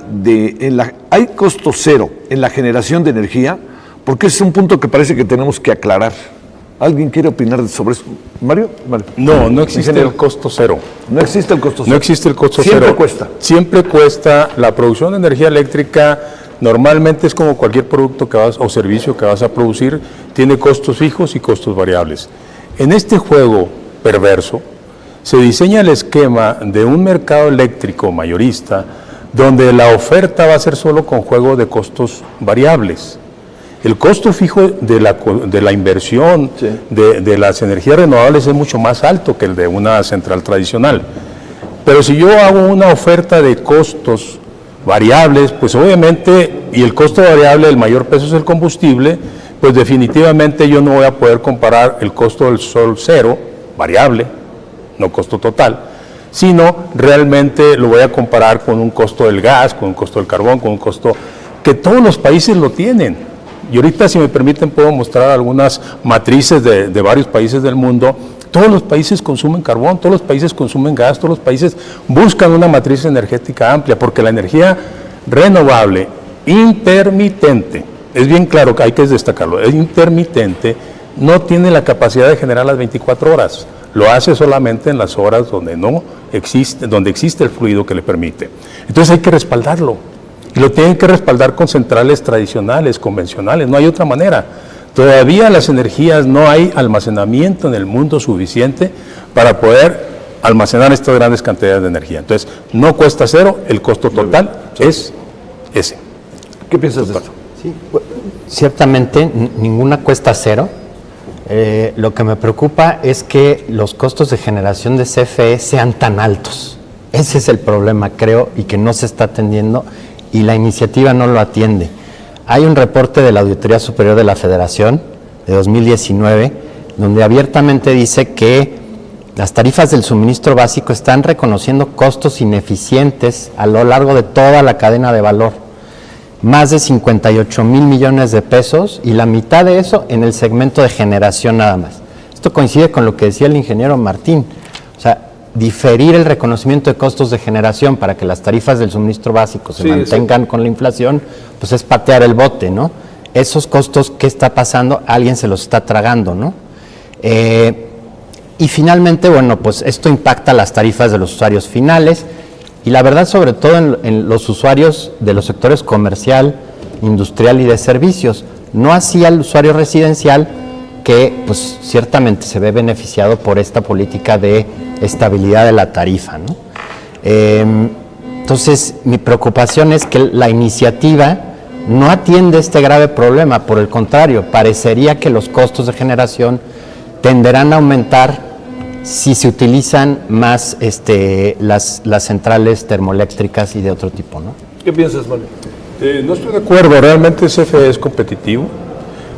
hay costo cero en la generación de energía? Porque ese es un punto que parece que tenemos que aclarar. ¿Alguien quiere opinar sobre eso? ¿Mario? Vale. No existe el costo cero. No existe el costo cero. No existe el costo Siempre cero. cuesta. Siempre cuesta. La producción de energía eléctrica normalmente es como cualquier producto o servicio que vas a producir, tiene costos fijos y costos variables. En este juego perverso, se diseña el esquema de un mercado eléctrico mayorista donde la oferta va a ser solo con juego de costos variables. El costo fijo de la inversión de las energías renovables es mucho más alto que el de una central tradicional. Pero si yo hago una oferta de costos variables, pues obviamente, y el costo variable, el mayor peso es el combustible, pues definitivamente yo no voy a poder comparar el costo del sol cero, variable, no costo total, sino realmente lo voy a comparar con un costo del gas, con un costo del carbón, con un costo que todos los países lo tienen. Y ahorita, si me permiten, puedo mostrar algunas matrices de varios países del mundo. Todos los países consumen carbón, todos los países consumen gas, todos los países buscan una matriz energética amplia, porque la energía renovable, intermitente, es bien claro que hay que destacarlo, es intermitente, no tiene la capacidad de generar las 24 horas. Lo hace solamente en las horas donde existe el fluido que le permite. Entonces hay que respaldarlo. Y lo tienen que respaldar con centrales tradicionales, convencionales, no hay otra manera. Todavía las energías no hay almacenamiento en el mundo suficiente para poder almacenar estas grandes cantidades de energía. Entonces, no cuesta cero, el costo total es ese. ¿Qué piensas de esto? Sí, ciertamente ninguna cuesta cero. Lo que me preocupa es que los costos de generación de CFE sean tan altos. Ese es el problema, creo, y que no se está atendiendo, y la iniciativa no lo atiende. Hay un reporte de la Auditoría Superior de la Federación de 2019, donde abiertamente dice que las tarifas del suministro básico están reconociendo costos ineficientes a lo largo de toda la cadena de valor. Más de 58 mil millones de pesos, y la mitad de eso en el segmento de generación nada más. Esto coincide con lo que decía el ingeniero Martín. O sea, diferir el reconocimiento de costos de generación para que las tarifas del suministro básico se mantengan con la inflación, pues es patear el bote, ¿no? Esos costos, ¿qué está pasando? Alguien se los está tragando, ¿no? Y finalmente, bueno, pues esto impacta las tarifas de los usuarios finales, y la verdad, sobre todo en los usuarios de los sectores comercial industrial y de servicios, no así al usuario residencial, que pues ciertamente se ve beneficiado por esta política de estabilidad de la tarifa, ¿no? Entonces, mi preocupación es que la iniciativa no atiende este grave problema, por el contrario, parecería que los costos de generación tenderán a aumentar si se utilizan más las centrales termoeléctricas y de otro tipo, ¿no? ¿Qué piensas, Manuel? No estoy de acuerdo, realmente CFE es competitivo.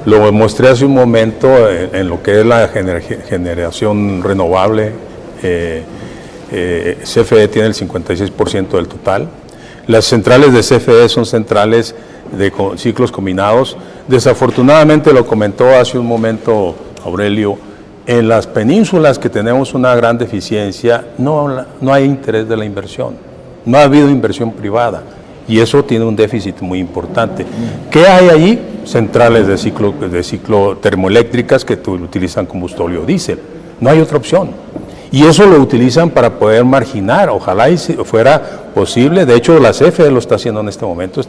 Lo mostré hace un momento en lo que es la generación renovable. CFE tiene el 56% del total. Las centrales de CFE son centrales de ciclos combinados. Desafortunadamente, lo comentó hace un momento Aurelio, en las penínsulas que tenemos una gran deficiencia, no hay interés de la inversión. No ha habido inversión privada. Y eso tiene un déficit muy importante. ¿Qué hay allí? Centrales de ciclo termoeléctricas que utilizan combustible o diésel. No hay otra opción. Y eso lo utilizan para poder marginar. Ojalá y fuera posible. De hecho, la CFE lo está haciendo en este momento.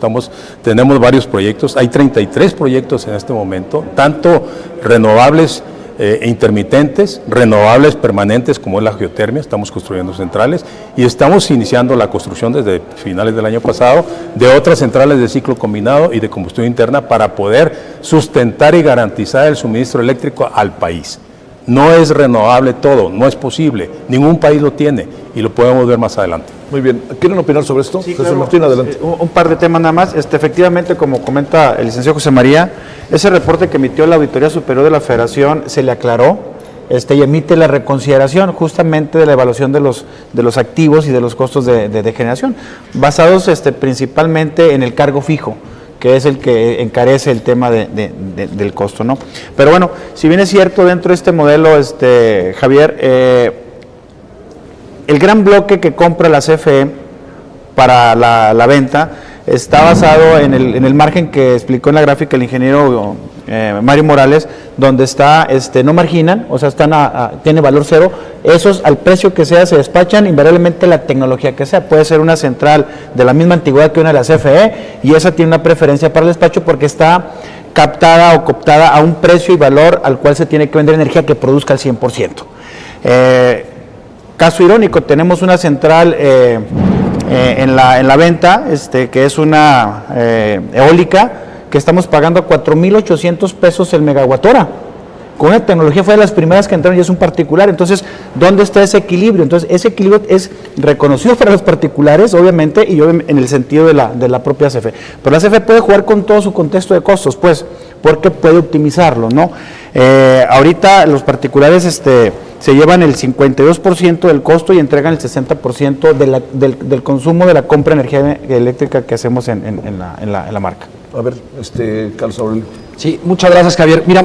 Tenemos varios proyectos. Hay 33 proyectos en este momento, tanto renovables intermitentes, renovables permanentes como es la geotermia. Estamos construyendo centrales y estamos iniciando la construcción desde finales del año pasado de otras centrales de ciclo combinado y de combustión interna para poder sustentar y garantizar el suministro eléctrico al país. No es renovable todo, no es posible, ningún país lo tiene y lo podemos ver más adelante. Muy bien, ¿quieren opinar sobre esto? Sí, José claro. Martín, adelante. Un par de temas nada más. Efectivamente, como comenta el licenciado José María, ese reporte que emitió la Auditoría Superior de la Federación se le aclaró y emite la reconsideración justamente de la evaluación de los activos y de los costos de generación, basados principalmente en el cargo fijo, que es el que encarece el tema del costo, ¿no? Pero bueno, si bien es cierto, dentro de este modelo, Javier, el gran bloque que compra la CFE para la venta está basado en el margen que explicó en la gráfica el ingeniero Mario Morales, donde no marginan, o sea, tiene valor cero. Esos, al precio que sea, se despachan invariablemente la tecnología que sea. Puede ser una central de la misma antigüedad que una de la CFE y esa tiene una preferencia para el despacho porque está captada o cooptada a un precio y valor al cual se tiene que vender energía que produzca al 100%. Caso irónico, tenemos una central en la venta, que es una eólica, que estamos pagando a 4,800 pesos el megawatt-hora, con una tecnología fue de las primeras que entraron y es un particular. Entonces, ¿dónde está ese equilibrio? Entonces, ese equilibrio es reconocido para los particulares, obviamente, y en el sentido de la propia CFE. Pero la CFE puede jugar con todo su contexto de costos, pues, porque puede optimizarlo, ¿no? Ahorita los particulares se llevan el 52% del costo y entregan el 60% del consumo de la compra de energía eléctrica que hacemos en la marca. A ver, Carlos Aurelio. Sí, muchas gracias, Javier. Mira,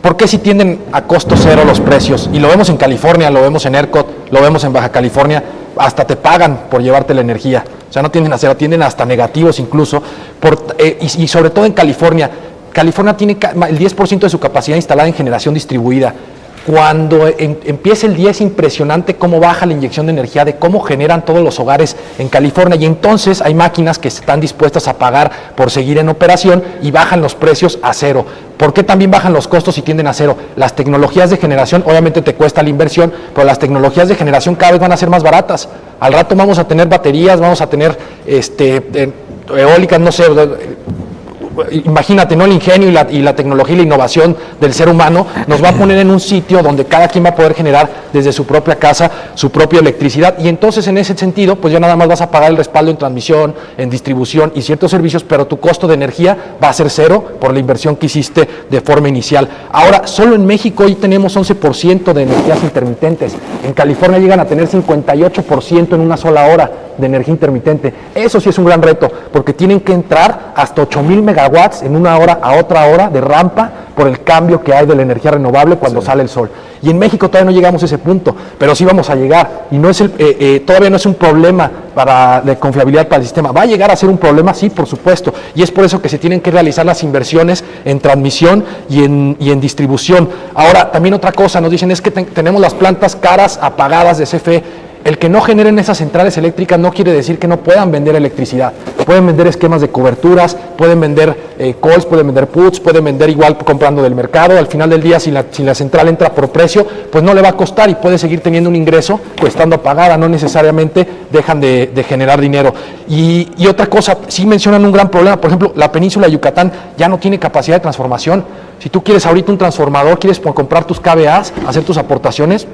¿por qué si tienden a costo cero los precios? Y lo vemos en California, lo vemos en ERCOT, lo vemos en Baja California, hasta te pagan por llevarte la energía. O sea, no tienden a cero, tienden hasta negativos incluso. Y sobre todo en California. California tiene el 10% de su capacidad instalada en generación distribuida. Cuando empieza el día es impresionante cómo baja la inyección de energía, de cómo generan todos los hogares en California, y entonces hay máquinas que están dispuestas a pagar por seguir en operación y bajan los precios a cero. ¿Por qué también bajan los costos y tienden a cero? Las tecnologías de generación, obviamente te cuesta la inversión, pero las tecnologías de generación cada vez van a ser más baratas. Al rato vamos a tener baterías, vamos a tener eólicas, no sé. Imagínate, ¿no? El ingenio y la tecnología y la innovación del ser humano nos va a poner en un sitio donde cada quien va a poder generar desde su propia casa su propia electricidad, y entonces en ese sentido pues ya nada más vas a pagar el respaldo en transmisión, en distribución y ciertos servicios, pero tu costo de energía va a ser cero por la inversión que hiciste de forma inicial. Ahora, solo en México hoy tenemos 11% de energías intermitentes. En California llegan a tener 58% en una sola hora de energía intermitente. Eso sí es un gran reto, porque tienen que entrar hasta 8,000 megawatts en una hora a otra hora de rampa por el cambio que hay de la energía renovable cuando sale el sol. Y en México todavía no llegamos a ese punto, pero sí vamos a llegar. Y no es todavía no es un problema de confiabilidad para el sistema. ¿Va a llegar a ser un problema? Sí, por supuesto. Y es por eso que se tienen que realizar las inversiones en transmisión y en distribución. Ahora, también otra cosa, nos dicen es que tenemos las plantas caras apagadas de CFE. El que no generen esas centrales eléctricas no quiere decir que no puedan vender electricidad. Pueden vender esquemas de coberturas, pueden vender calls, pueden vender puts, pueden vender igual comprando del mercado. Al final del día, si la central entra por precio, pues no le va a costar y puede seguir teniendo un ingreso, pues estando apagada, no necesariamente dejan de generar dinero. Y otra cosa, sí mencionan un gran problema, por ejemplo, la península de Yucatán ya no tiene capacidad de transformación. Si tú quieres ahorita un transformador, quieres comprar tus KVAs, hacer tus aportaciones,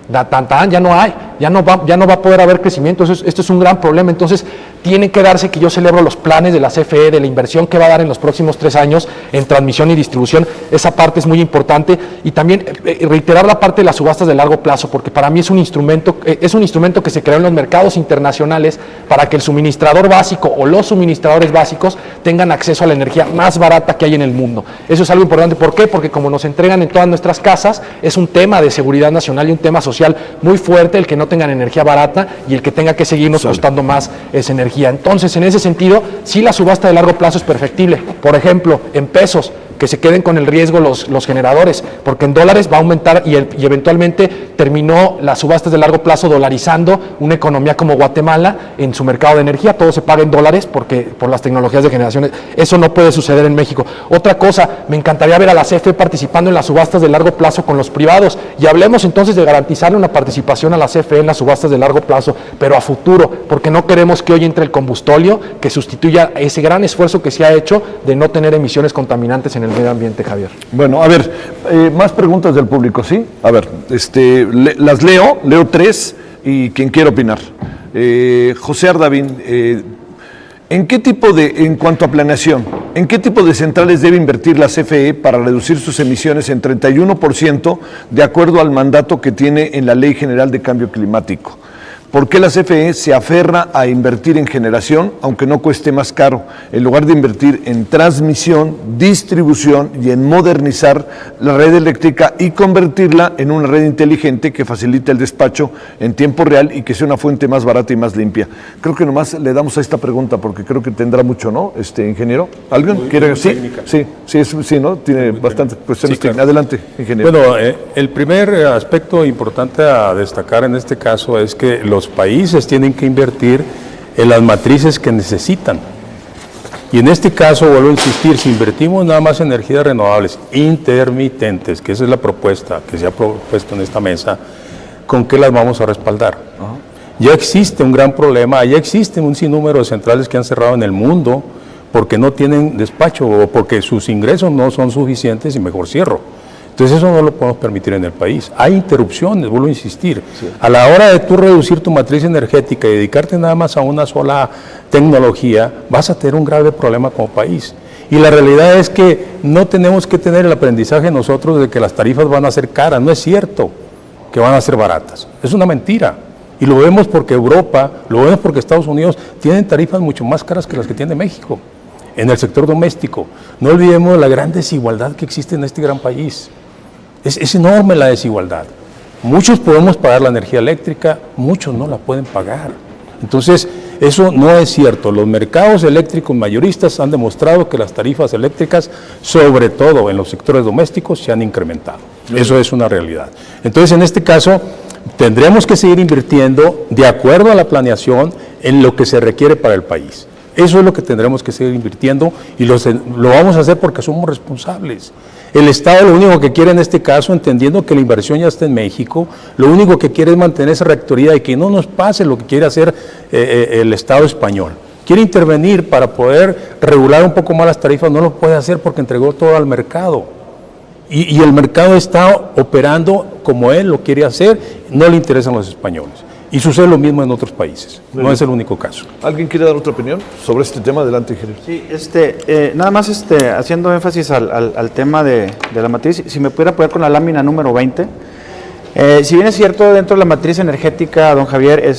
ya no hay, ya no va a poder haber crecimiento. Esto es un gran problema. Entonces tiene que darse, que yo celebro los planes de la CFE, de la inversión que va a dar en los próximos 3 años en transmisión y distribución. Esa parte es muy importante, y también reiterar la parte de las subastas de largo plazo, porque para mí es un instrumento que se creó en los mercados internacionales para que el suministrador básico o los suministradores básicos tengan acceso a la energía más barata que hay en el mundo. Eso es algo importante. ¿Por qué? Porque como nos entregan en todas nuestras casas, es un tema de seguridad nacional y un tema social muy fuerte el que no tengan energía barata y el que tenga que seguirnos costando más esa energía. Entonces, en ese sentido, sí, la subasta de largo plazo es perfectible. Por ejemplo, en pesos, que se queden con el riesgo los generadores, porque en dólares va a aumentar y eventualmente terminó las subastas de largo plazo dolarizando una economía como Guatemala en su mercado de energía. Todo se paga en dólares porque por las tecnologías de generación. Eso no puede suceder en México. Otra cosa, me encantaría ver a la CFE participando en las subastas de largo plazo con los privados, y hablemos entonces de garantizarle una participación a la CFE en las subastas de largo plazo, pero a futuro, porque no queremos que hoy entre el combustóleo que sustituya ese gran esfuerzo que se ha hecho de no tener emisiones contaminantes en el medio ambiente, Javier. Bueno, a ver, más preguntas del público, ¿sí? A ver, las leo 3 y quien quiera opinar. José Ardavín, en cuanto a planeación, ¿en qué tipo de centrales debe invertir la CFE para reducir sus emisiones en 31% de acuerdo al mandato que tiene en la Ley General de Cambio Climático? ¿Por qué la CFE se aferra a invertir en generación, aunque no cueste más caro, en lugar de invertir en transmisión, distribución y en modernizar la red eléctrica y convertirla en una red inteligente que facilite el despacho en tiempo real y que sea una fuente más barata y más limpia? Creo que nomás le damos a esta pregunta porque creo que tendrá mucho, ¿no, ingeniero? ¿Alguien quiere? Sí, ¿no? Tiene bastantes cuestiones. Sí, claro. Adelante, ingeniero. Bueno, el primer aspecto importante a destacar en este caso es que los países tienen que invertir en las matrices que necesitan. Y en este caso, vuelvo a insistir, si invertimos nada más en energías renovables intermitentes, que esa es la propuesta que se ha propuesto en esta mesa, ¿con qué las vamos a respaldar? Ya existe un gran problema, ya existen un sinnúmero de centrales que han cerrado en el mundo porque no tienen despacho o porque sus ingresos no son suficientes y mejor cierro. Entonces eso no lo podemos permitir en el país. Hay interrupciones, vuelvo a insistir. Sí. A la hora de tú reducir tu matriz energética y dedicarte nada más a una sola tecnología, vas a tener un grave problema como país. Y la realidad es que no tenemos que tener el aprendizaje nosotros de que las tarifas van a ser caras. No es cierto que van a ser baratas. Es una mentira. Y lo vemos porque Europa, lo vemos porque Estados Unidos tienen tarifas mucho más caras que las que tiene México en el sector doméstico. No olvidemos la gran desigualdad que existe en este gran país. Es enorme la desigualdad. Muchos podemos pagar la energía eléctrica, muchos no la pueden pagar. Entonces, eso no es cierto. Los mercados eléctricos mayoristas han demostrado que las tarifas eléctricas, sobre todo en los sectores domésticos, se han incrementado. Eso es una realidad. Entonces, en este caso, tendremos que seguir invirtiendo de acuerdo a la planeación en lo que se requiere para el país. Eso es lo que tendremos que seguir invirtiendo y lo vamos a hacer porque somos responsables. El Estado lo único que quiere en este caso, entendiendo que la inversión ya está en México, lo único que quiere es mantener esa rectoría y que no nos pase lo que quiere hacer el Estado español. Quiere intervenir para poder regular un poco más las tarifas, no lo puede hacer porque entregó todo al mercado. Y el mercado está operando como él lo quiere hacer, no le interesan los españoles. Y sucede lo mismo en otros países, no es el único caso. ¿Alguien quiere dar otra opinión sobre este tema? Adelante, ingeniero. Sí, nada más haciendo énfasis al tema de la matriz, si me pudiera apoyar con la lámina número 20. Si bien es cierto, dentro de la matriz energética, don Javier,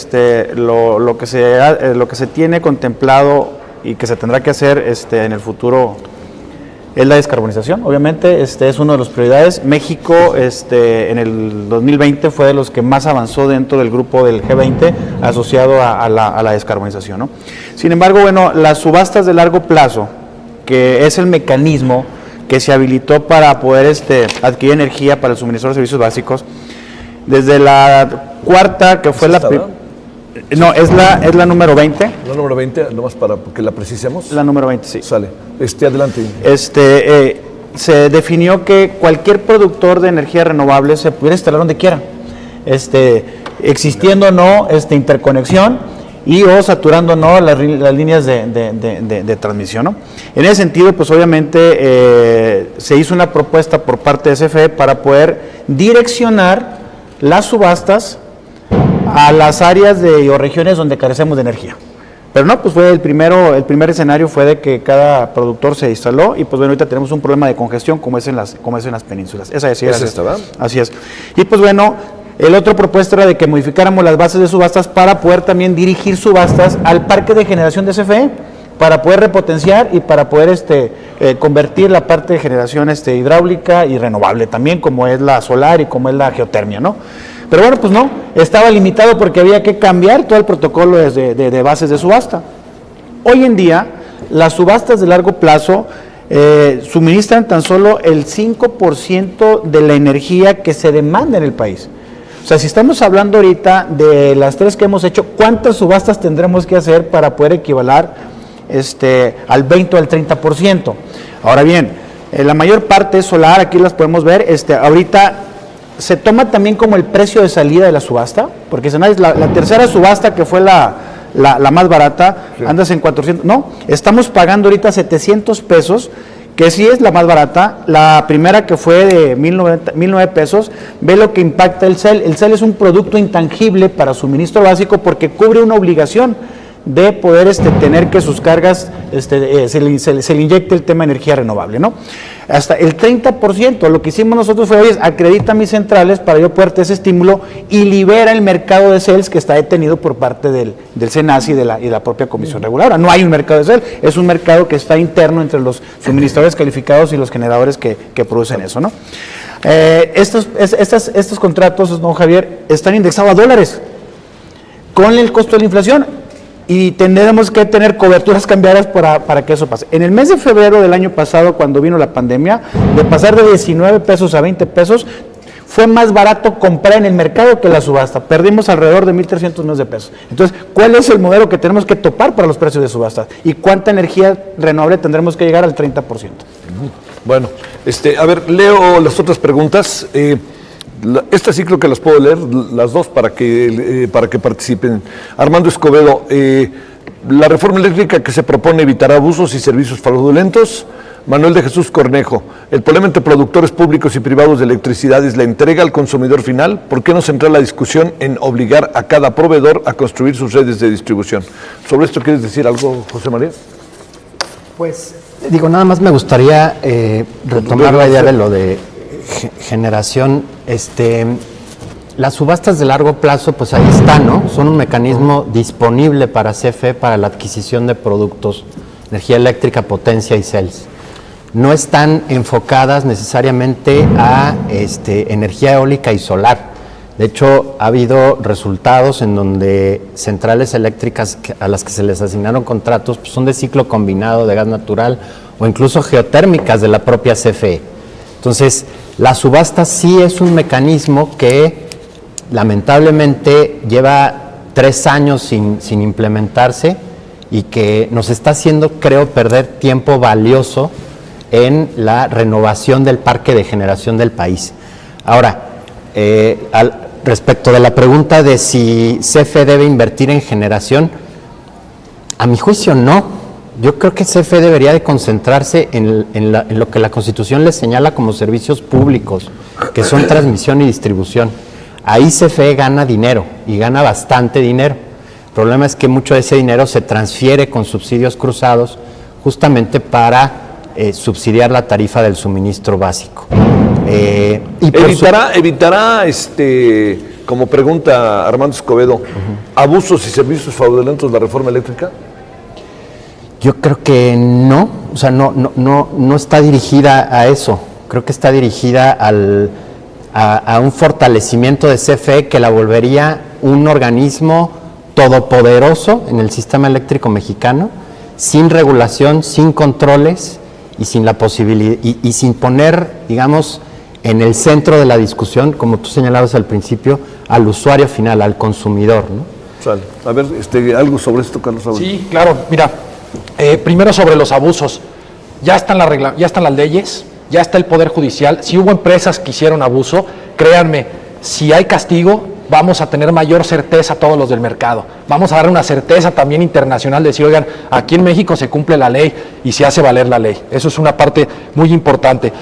lo que se tiene contemplado y que se tendrá que hacer en el futuro es la descarbonización. Obviamente, es una de las prioridades. México, en el 2020 fue de los que más avanzó dentro del grupo del G20 asociado a la descarbonización, ¿no? Sin embargo, bueno, las subastas de largo plazo, que es el mecanismo que se habilitó para poder adquirir energía para el suministro de servicios básicos, desde la cuarta, que fue No, es la número 20. La número 20, nomás para que la precisemos. La número 20, sí. Sale. Adelante. Se definió que cualquier productor de energía renovable se pudiera instalar donde quiera, existiendo o no interconexión y o saturando no las líneas de transmisión, ¿no? En ese sentido, pues obviamente se hizo una propuesta por parte de CFE para poder direccionar las subastas a las áreas o regiones donde carecemos de energía. Pero no, pues fue el primer escenario fue de que cada productor se instaló y pues bueno, ahorita tenemos un problema de congestión como es en las penínsulas. Esa es esta, ¿verdad? Así es. Y pues bueno, el otro propuesto era de que modificáramos las bases de subastas para poder también dirigir subastas al parque de generación de CFE, para poder repotenciar y para poder convertir la parte de generación hidráulica y renovable también, como es la solar y como es la geotermia, ¿no? Pero bueno, pues no, estaba limitado porque había que cambiar todo el protocolo de bases de subasta. Hoy en día, las subastas de largo plazo suministran tan solo el 5% de la energía que se demanda en el país. O sea, si estamos hablando ahorita de las 3 que hemos hecho, ¿cuántas subastas tendremos que hacer para poder equivalar al 20 o al 30%? Ahora bien, la mayor parte es solar, aquí las podemos ver, ahorita se toma también como el precio de salida de la subasta, porque la tercera subasta que fue la más barata, sí, andas en 400, no, estamos pagando ahorita 700 pesos, que sí es la más barata. La primera que fue de 1,009 pesos, ve lo que impacta el CEL. El CEL es un producto intangible para suministro básico porque cubre una obligación de poder tener que sus cargas se le inyecte el tema de energía renovable, ¿no? Hasta el 30%, lo que hicimos nosotros fue, oye, acredita mis centrales para yo poder ese estímulo y libera el mercado de CELs que está detenido por parte del SENACI y de la propia Comisión Reguladora. No hay un mercado de CEL, es un mercado que está interno entre los suministradores calificados y los generadores que producen eso, ¿no? Estos contratos, ¿no, Javier?, están indexados a dólares con el costo de la inflación. Y tendremos que tener coberturas cambiarias para que eso pase. En el mes de febrero del año pasado, cuando vino la pandemia, de pasar de 19 pesos a 20 pesos, fue más barato comprar en el mercado que la subasta. Perdimos alrededor de 1,300 millones de pesos. Entonces, ¿cuál es el modelo que tenemos que topar para los precios de subasta? ¿Y cuánta energía renovable tendremos que llegar al 30%? Bueno, a ver, leo las otras preguntas. Estas sí creo que las puedo leer, las dos, para que participen. Armando Escobedo, la reforma eléctrica que se propone evitará abusos y servicios fraudulentos. Manuel de Jesús Cornejo, el problema entre productores públicos y privados de electricidad es la entrega al consumidor final. ¿Por qué no centrar la discusión en obligar a cada proveedor a construir sus redes de distribución? ¿Sobre esto quieres decir algo, José María? Pues, nada más me gustaría retomar la idea de lo de generación. Las subastas de largo plazo, pues ahí están, ¿no? Son un mecanismo disponible para CFE para la adquisición de productos, energía eléctrica, potencia y CELs. No están enfocadas necesariamente a energía eólica y solar. De hecho, ha habido resultados en donde centrales eléctricas a las que se les asignaron contratos pues son de ciclo combinado de gas natural o incluso geotérmicas de la propia CFE. Entonces, la subasta sí es un mecanismo que lamentablemente lleva 3 años sin implementarse y que nos está haciendo, creo, perder tiempo valioso en la renovación del parque de generación del país. Ahora, respecto de la pregunta de si CFE debe invertir en generación, a mi juicio no. Yo creo que CFE debería de concentrarse en lo que la Constitución le señala como servicios públicos, que son transmisión y distribución. Ahí CFE gana dinero y gana bastante dinero. El problema es que mucho de ese dinero se transfiere con subsidios cruzados justamente para subsidiar la tarifa del suministro básico. ¿Evitará, como pregunta Armando Escobedo, abusos y servicios fraudulentos la reforma eléctrica? Yo creo que no, o sea, no está dirigida a eso. Creo que está dirigida a un fortalecimiento de CFE que la volvería un organismo todopoderoso en el sistema eléctrico mexicano, sin regulación, sin controles y sin la posibilidad y sin poner, digamos, en el centro de la discusión, como tú señalabas al principio, al usuario final, al consumidor, ¿no? Sale. A ver, algo sobre esto, Carlos Saúl. Sí, claro, mira, primero sobre los abusos. Ya están las leyes, ya está el Poder Judicial. Si hubo empresas que hicieron abuso, créanme, si hay castigo, vamos a tener mayor certeza a todos los del mercado. Vamos a dar una certeza también internacional de decir, oigan, aquí en México se cumple la ley y se hace valer la ley. Eso es una parte muy importante.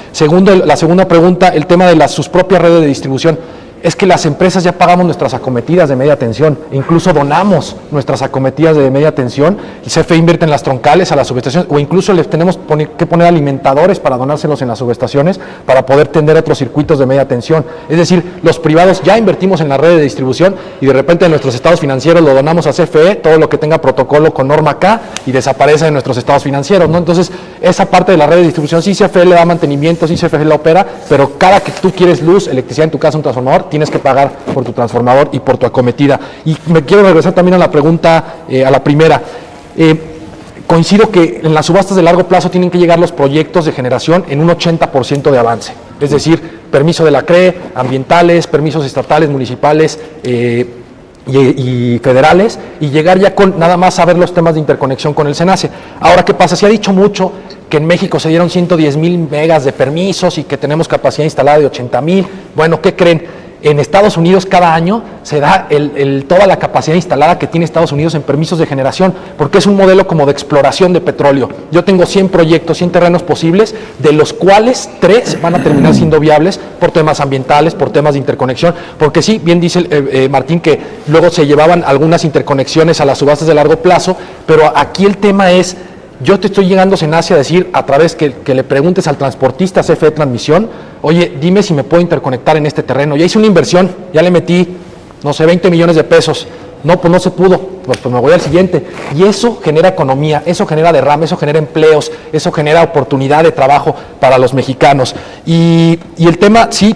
La segunda pregunta, el tema de sus propias redes de distribución. Es que las empresas ya pagamos nuestras acometidas de media tensión, incluso donamos nuestras acometidas de media tensión, y CFE invierte en las troncales, a las subestaciones, o incluso les tenemos que poner alimentadores para donárselos en las subestaciones para poder tender otros circuitos de media tensión. Es decir, los privados ya invertimos en la red de distribución y de repente en nuestros estados financieros lo donamos a CFE, todo lo que tenga protocolo con norma K, y desaparece de nuestros estados financieros, ¿no? Entonces, esa parte de la red de distribución, sí CFE le da mantenimiento, sí CFE la opera, pero cada que tú quieres luz, electricidad en tu casa, un transformador, tienes que pagar por tu transformador y por tu acometida. Y me quiero regresar también a la pregunta, a la primera. Coincido que en las subastas de largo plazo tienen que llegar los proyectos de generación en un 80% de avance. Es decir, permiso de la CRE, ambientales, permisos estatales, municipales y federales, y llegar ya con nada más a ver los temas de interconexión con el SENACE. Ahora, ¿qué pasa? Se ha dicho mucho que en México se dieron 110,000 megas de permisos y que tenemos capacidad instalada de 80,000. Bueno, ¿qué creen? En Estados Unidos cada año se da toda la capacidad instalada que tiene Estados Unidos en permisos de generación, porque es un modelo como de exploración de petróleo. Yo tengo 100 proyectos, 100 terrenos posibles, de los cuales 3 van a terminar siendo viables por temas ambientales, por temas de interconexión, porque sí, bien dice Martín que luego se llevaban algunas interconexiones a las subastas de largo plazo, pero aquí el tema es, yo te estoy llegando, SENACE, a decir, a través que le preguntes al transportista CFE Transmisión, oye, dime si me puedo interconectar en este terreno. Ya hice una inversión, ya le metí, no sé, 20 millones de pesos. No, pues no se pudo, pues me voy al siguiente. Y eso genera economía, eso genera derrame, eso genera empleos, eso genera oportunidad de trabajo para los mexicanos. Y el tema, sí,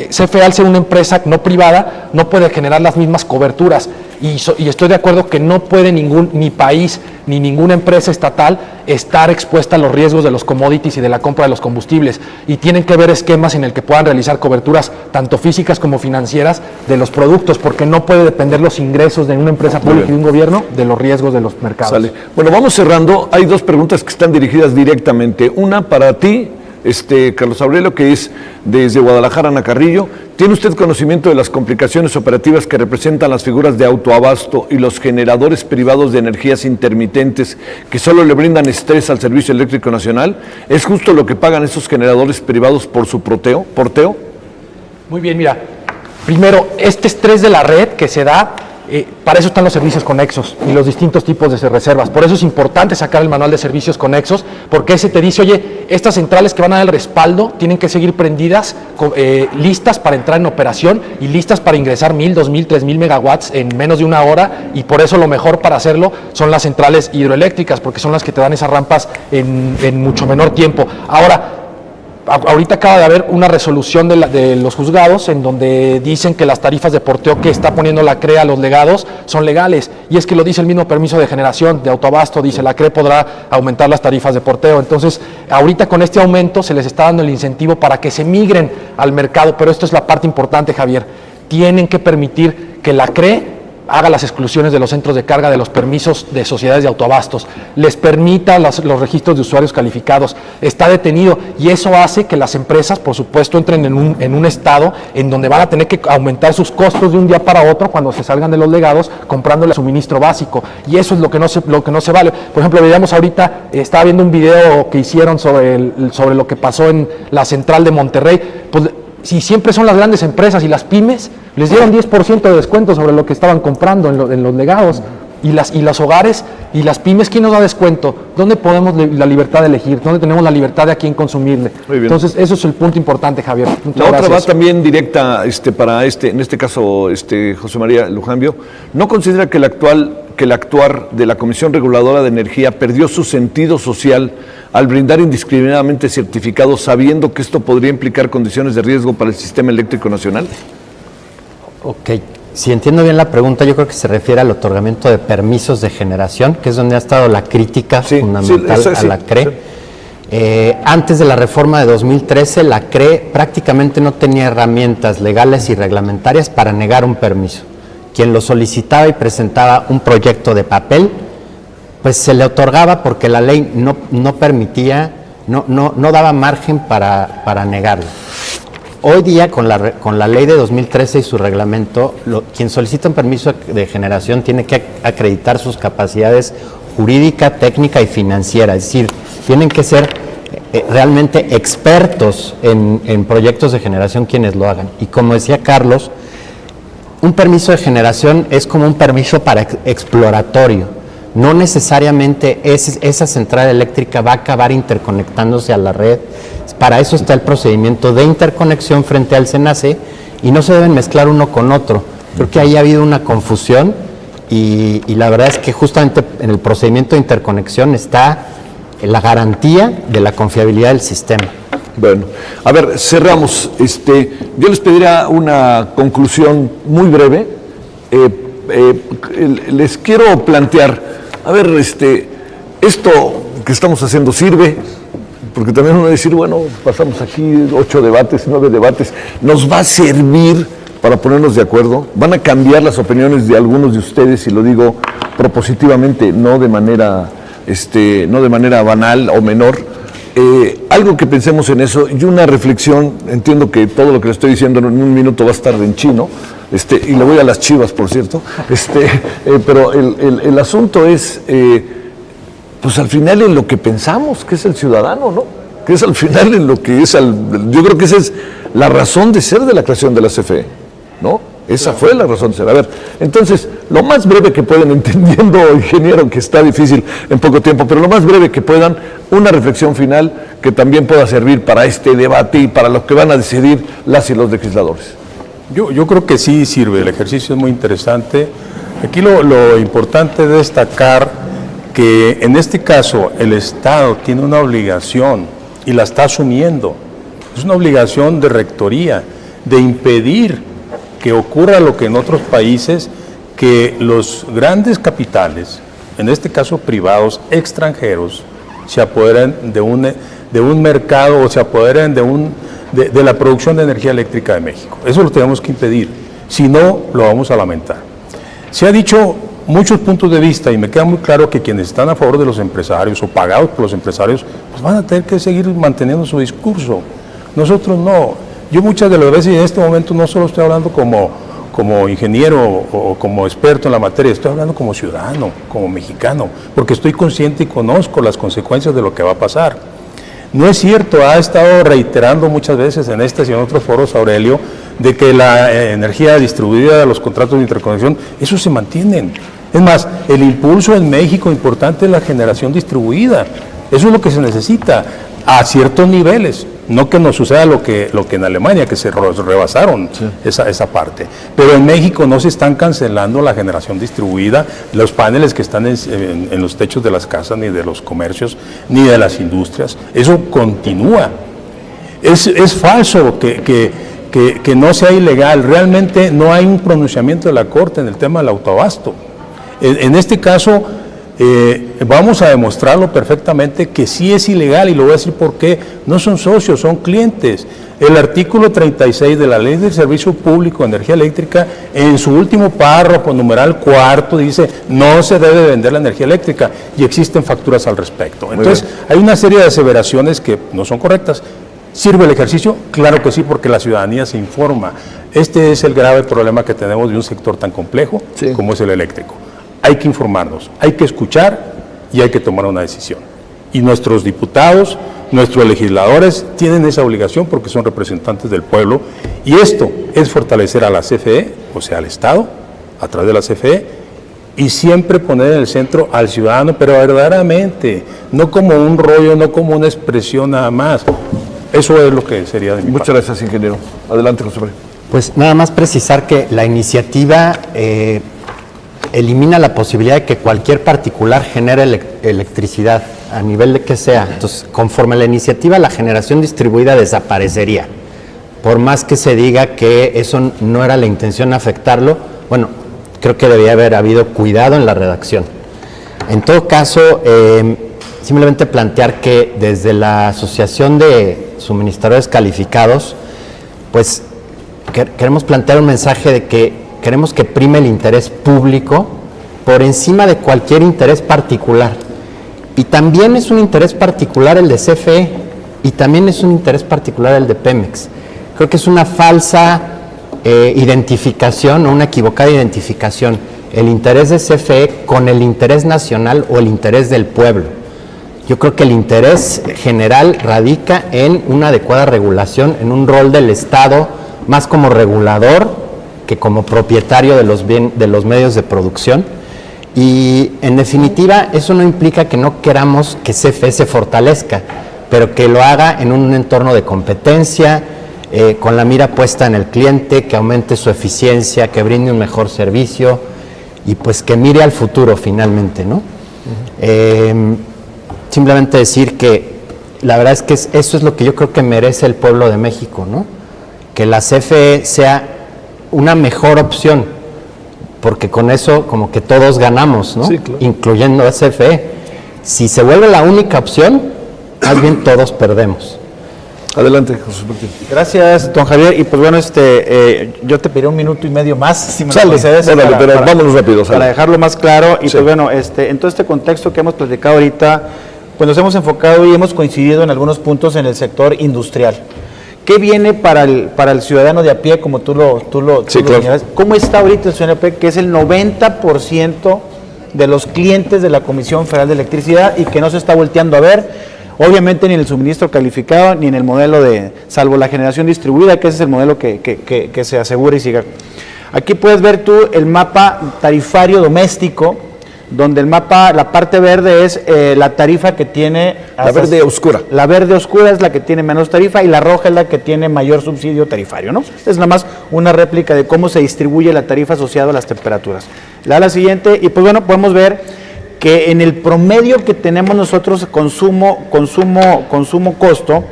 CFE, al ser una empresa no privada, no puede generar las mismas coberturas. Y estoy de acuerdo que no puede ni país ni ninguna empresa estatal estar expuesta a los riesgos de los commodities y de la compra de los combustibles. Y tienen que haber esquemas en el que puedan realizar coberturas tanto físicas como financieras de los productos, porque no puede depender los ingresos de una empresa pública y de un gobierno de los riesgos de los mercados. Sale. Bueno, vamos cerrando. Hay 2 preguntas que están dirigidas directamente. Una para ti, Carlos Aurelio, que es desde Guadalajara, Ana Carrillo. ¿Tiene usted conocimiento de las complicaciones operativas que representan las figuras de autoabasto y los generadores privados de energías intermitentes que solo le brindan estrés al Servicio Eléctrico Nacional? ¿Es justo lo que pagan esos generadores privados por su porteo? Muy bien, mira, primero, este estrés de la red que se da, para eso están los servicios conexos y los distintos tipos de reservas. Por eso es importante sacar el manual de servicios conexos, porque ese te dice, oye, estas centrales que van a dar el respaldo tienen que seguir prendidas, listas para entrar en operación y listas para ingresar 1,000, 2,000, 3,000 megawatts en menos de una hora, y por eso lo mejor para hacerlo son las centrales hidroeléctricas, porque son las que te dan esas rampas en mucho menor tiempo. Ahora, ahorita acaba de haber una resolución de los juzgados en donde dicen que las tarifas de porteo que está poniendo la CRE a los legados son legales, y es que lo dice el mismo permiso de generación de autoabasto, dice la CRE podrá aumentar las tarifas de porteo. Entonces, ahorita con este aumento se les está dando el incentivo para que se migren al mercado, pero esto es la parte importante, Javier. Tienen que permitir que la CRE haga las exclusiones de los centros de carga de los permisos de sociedades de autoabastos, les permita los registros de usuarios calificados. Está detenido, y eso hace que las empresas, por supuesto, entren en un estado en donde van a tener que aumentar sus costos de un día para otro cuando se salgan de los legados comprándole suministro básico, y eso es lo que no se vale. Por ejemplo, veíamos ahorita, estaba viendo un video que hicieron sobre lo que pasó en la central de Monterrey. Pues, si siempre son las grandes empresas y las pymes, les dieron 10% de descuento sobre lo que estaban comprando en los legados. Y los hogares y las pymes, ¿quién nos da descuento? ¿Dónde podemos la libertad de elegir? ¿Dónde tenemos la libertad de a quién consumirle? Entonces, eso es el punto importante, Javier. La otra va también directa para en este caso, José María Lujambio. ¿No considera que el actuar de la Comisión Reguladora de Energía perdió su sentido social al brindar indiscriminadamente certificados, sabiendo que esto podría implicar condiciones de riesgo para el sistema eléctrico nacional? Ok, si entiendo bien la pregunta, yo creo que se refiere al otorgamiento de permisos de generación, que es donde ha estado la crítica fundamental a la CRE. Antes de la reforma de 2013, la CRE prácticamente no tenía herramientas legales y reglamentarias para negar un permiso. quien lo solicitaba y presentaba un proyecto de papel, pues se le otorgaba porque la ley no permitía, no daba margen para negarlo. Hoy día, con la ley de 2013 y su reglamento, quien solicita un permiso de generación tiene que acreditar sus capacidades jurídica, técnica y financiera, es decir, tienen que ser realmente expertos en proyectos de generación quienes lo hagan. Y como decía Carlos, un permiso de generación es como un permiso para exploratorio. No necesariamente esa central eléctrica va a acabar interconectándose a la red. Para eso está el procedimiento de interconexión frente al SENACE y no se deben mezclar uno con otro. Creo que ahí ha habido una confusión y la verdad es que justamente en el procedimiento de interconexión está la garantía de la confiabilidad del sistema. Bueno, a ver, cerramos. Yo les pediría una conclusión muy breve. Les quiero plantear, a ver, esto que estamos haciendo sirve, porque también uno va a decir, bueno, pasamos aquí 8 debates, 9 debates, ¿nos va a servir para ponernos de acuerdo? ¿Van a cambiar las opiniones de algunos de ustedes, y lo digo propositivamente, no de manera banal o menor? Algo que pensemos en eso y una reflexión. Entiendo que todo lo que le estoy diciendo en un minuto va a estar en chino, y le voy a las Chivas, por cierto, pero el asunto es, pues al final en lo que pensamos, que es el ciudadano, ¿no? Que es al final en lo que es, yo creo que esa es la razón de ser de la creación de la CFE, ¿no? Esa fue la razón de ser. A ver, entonces, lo más breve que puedan, entendiendo, ingeniero, que está difícil en poco tiempo, pero lo más breve que puedan, una reflexión final que también pueda servir para este debate y para lo que van a decidir las y los legisladores. Yo creo que sí sirve, el ejercicio es muy interesante. Aquí lo importante es destacar que en este caso el Estado tiene una obligación y la está asumiendo. Es una obligación de rectoría, de impedir que ocurra lo que en otros países, que los grandes capitales, en este caso privados, extranjeros, se apoderen de un mercado o se apoderen de la producción de energía eléctrica de México. Eso lo tenemos que impedir, si no lo vamos a lamentar. Se ha dicho muchos puntos de vista y me queda muy claro que quienes están a favor de los empresarios o pagados por los empresarios, pues van a tener que seguir manteniendo su discurso. Nosotros no. Yo muchas de las veces, y en este momento no solo estoy hablando como ingeniero o como experto en la materia, estoy hablando como ciudadano, como mexicano, porque estoy consciente y conozco las consecuencias de lo que va a pasar. No es cierto, ha estado reiterando muchas veces en este y en otros foros Aurelio, de que la energía distribuida de los contratos de interconexión, esos se mantienen. Es más, el impulso en México importante es la generación distribuida. Eso es lo que se necesita a ciertos niveles. No que nos suceda lo que en Alemania, que se rebasaron esa parte. Pero en México no se están cancelando la generación distribuida, los paneles que están en los techos de las casas, ni de los comercios, ni de las industrias. Eso continúa. Es falso que no sea ilegal. Realmente no hay un pronunciamiento de la Corte en el tema del autoabasto. En este caso, vamos a demostrarlo perfectamente que sí es ilegal, y lo voy a decir por qué. No son socios, son clientes. El artículo 36 de la Ley del Servicio Público de Energía Eléctrica, en su último párrafo, numeral 4, dice: no se debe vender la energía eléctrica, y existen facturas al respecto. Entonces, hay una serie de aseveraciones que no son correctas. ¿Sirve el ejercicio? Claro que sí, porque la ciudadanía se informa. Este es el grave problema que tenemos de un sector tan complejo como es el eléctrico. Hay que informarnos, hay que escuchar y hay que tomar una decisión. Y nuestros diputados, nuestros legisladores tienen esa obligación porque son representantes del pueblo, y esto es fortalecer a la CFE, o sea, al Estado, a través de la CFE, y siempre poner en el centro al ciudadano, pero verdaderamente, no como un rollo, no como una expresión nada más. Eso es lo que sería de mi parte. Muchas gracias, ingeniero. Adelante, José María. Pues nada más precisar que la iniciativa elimina la posibilidad de que cualquier particular genere electricidad a nivel de que sea. Entonces, conforme a la iniciativa, la generación distribuida desaparecería. Por más que se diga que eso no era la intención afectarlo, bueno, creo que debía haber habido cuidado en la redacción. En todo caso, simplemente plantear que desde la Asociación de Suministradores Calificados, pues queremos plantear un mensaje de que queremos que prime el interés público por encima de cualquier interés particular. Y también es un interés particular el de CFE y también es un interés particular el de Pemex. Creo que es una falsa identificación o una equivocada identificación el interés de CFE con el interés nacional o el interés del pueblo. Yo creo que el interés general radica en una adecuada regulación, en un rol del Estado más como regulador que como propietario de los medios de producción. Y en definitiva, eso no implica que no queramos que CFE se fortalezca, pero que lo haga en un entorno de competencia, con la mira puesta en el cliente, que aumente su eficiencia, que brinde un mejor servicio y pues que mire al futuro finalmente, ¿no? Simplemente decir que la verdad es que eso es lo que yo creo que merece el pueblo de México, ¿no? Que la CFE sea una mejor opción, porque con eso como que todos ganamos, ¿no? Sí, claro. Incluyendo a CFE. Si se vuelve la única opción, más bien todos perdemos. Adelante, José Martín. Gracias, don Javier. Y pues bueno, yo te pediré 1 minuto y medio más, si me lo Sale, concedes, órale, pero vámonos rápido, sale. para dejarlo más claro. Y Sí. pues bueno, en todo este contexto que hemos platicado ahorita, pues nos hemos enfocado y hemos coincidido en algunos puntos en el sector industrial. ¿Qué viene para el ciudadano de a pie, como tú lo Sí, claro. señalas? ¿Cómo está ahorita el ciudadano de a pie, que es el 90% de los clientes de la Comisión Federal de Electricidad y que no se está volteando a ver? Obviamente ni en el suministro calificado, ni en el modelo salvo la generación distribuida, que ese es el modelo que se asegura y siga. Aquí puedes ver tú el mapa tarifario doméstico, donde el mapa, la parte verde es la tarifa que tiene... La verde oscura. La verde oscura es la que tiene menos tarifa y la roja es la que tiene mayor subsidio tarifario, ¿no? Es nada más una réplica de cómo se distribuye la tarifa asociada a las temperaturas. La siguiente, y pues bueno, podemos ver que en el promedio que tenemos nosotros consumo-costo,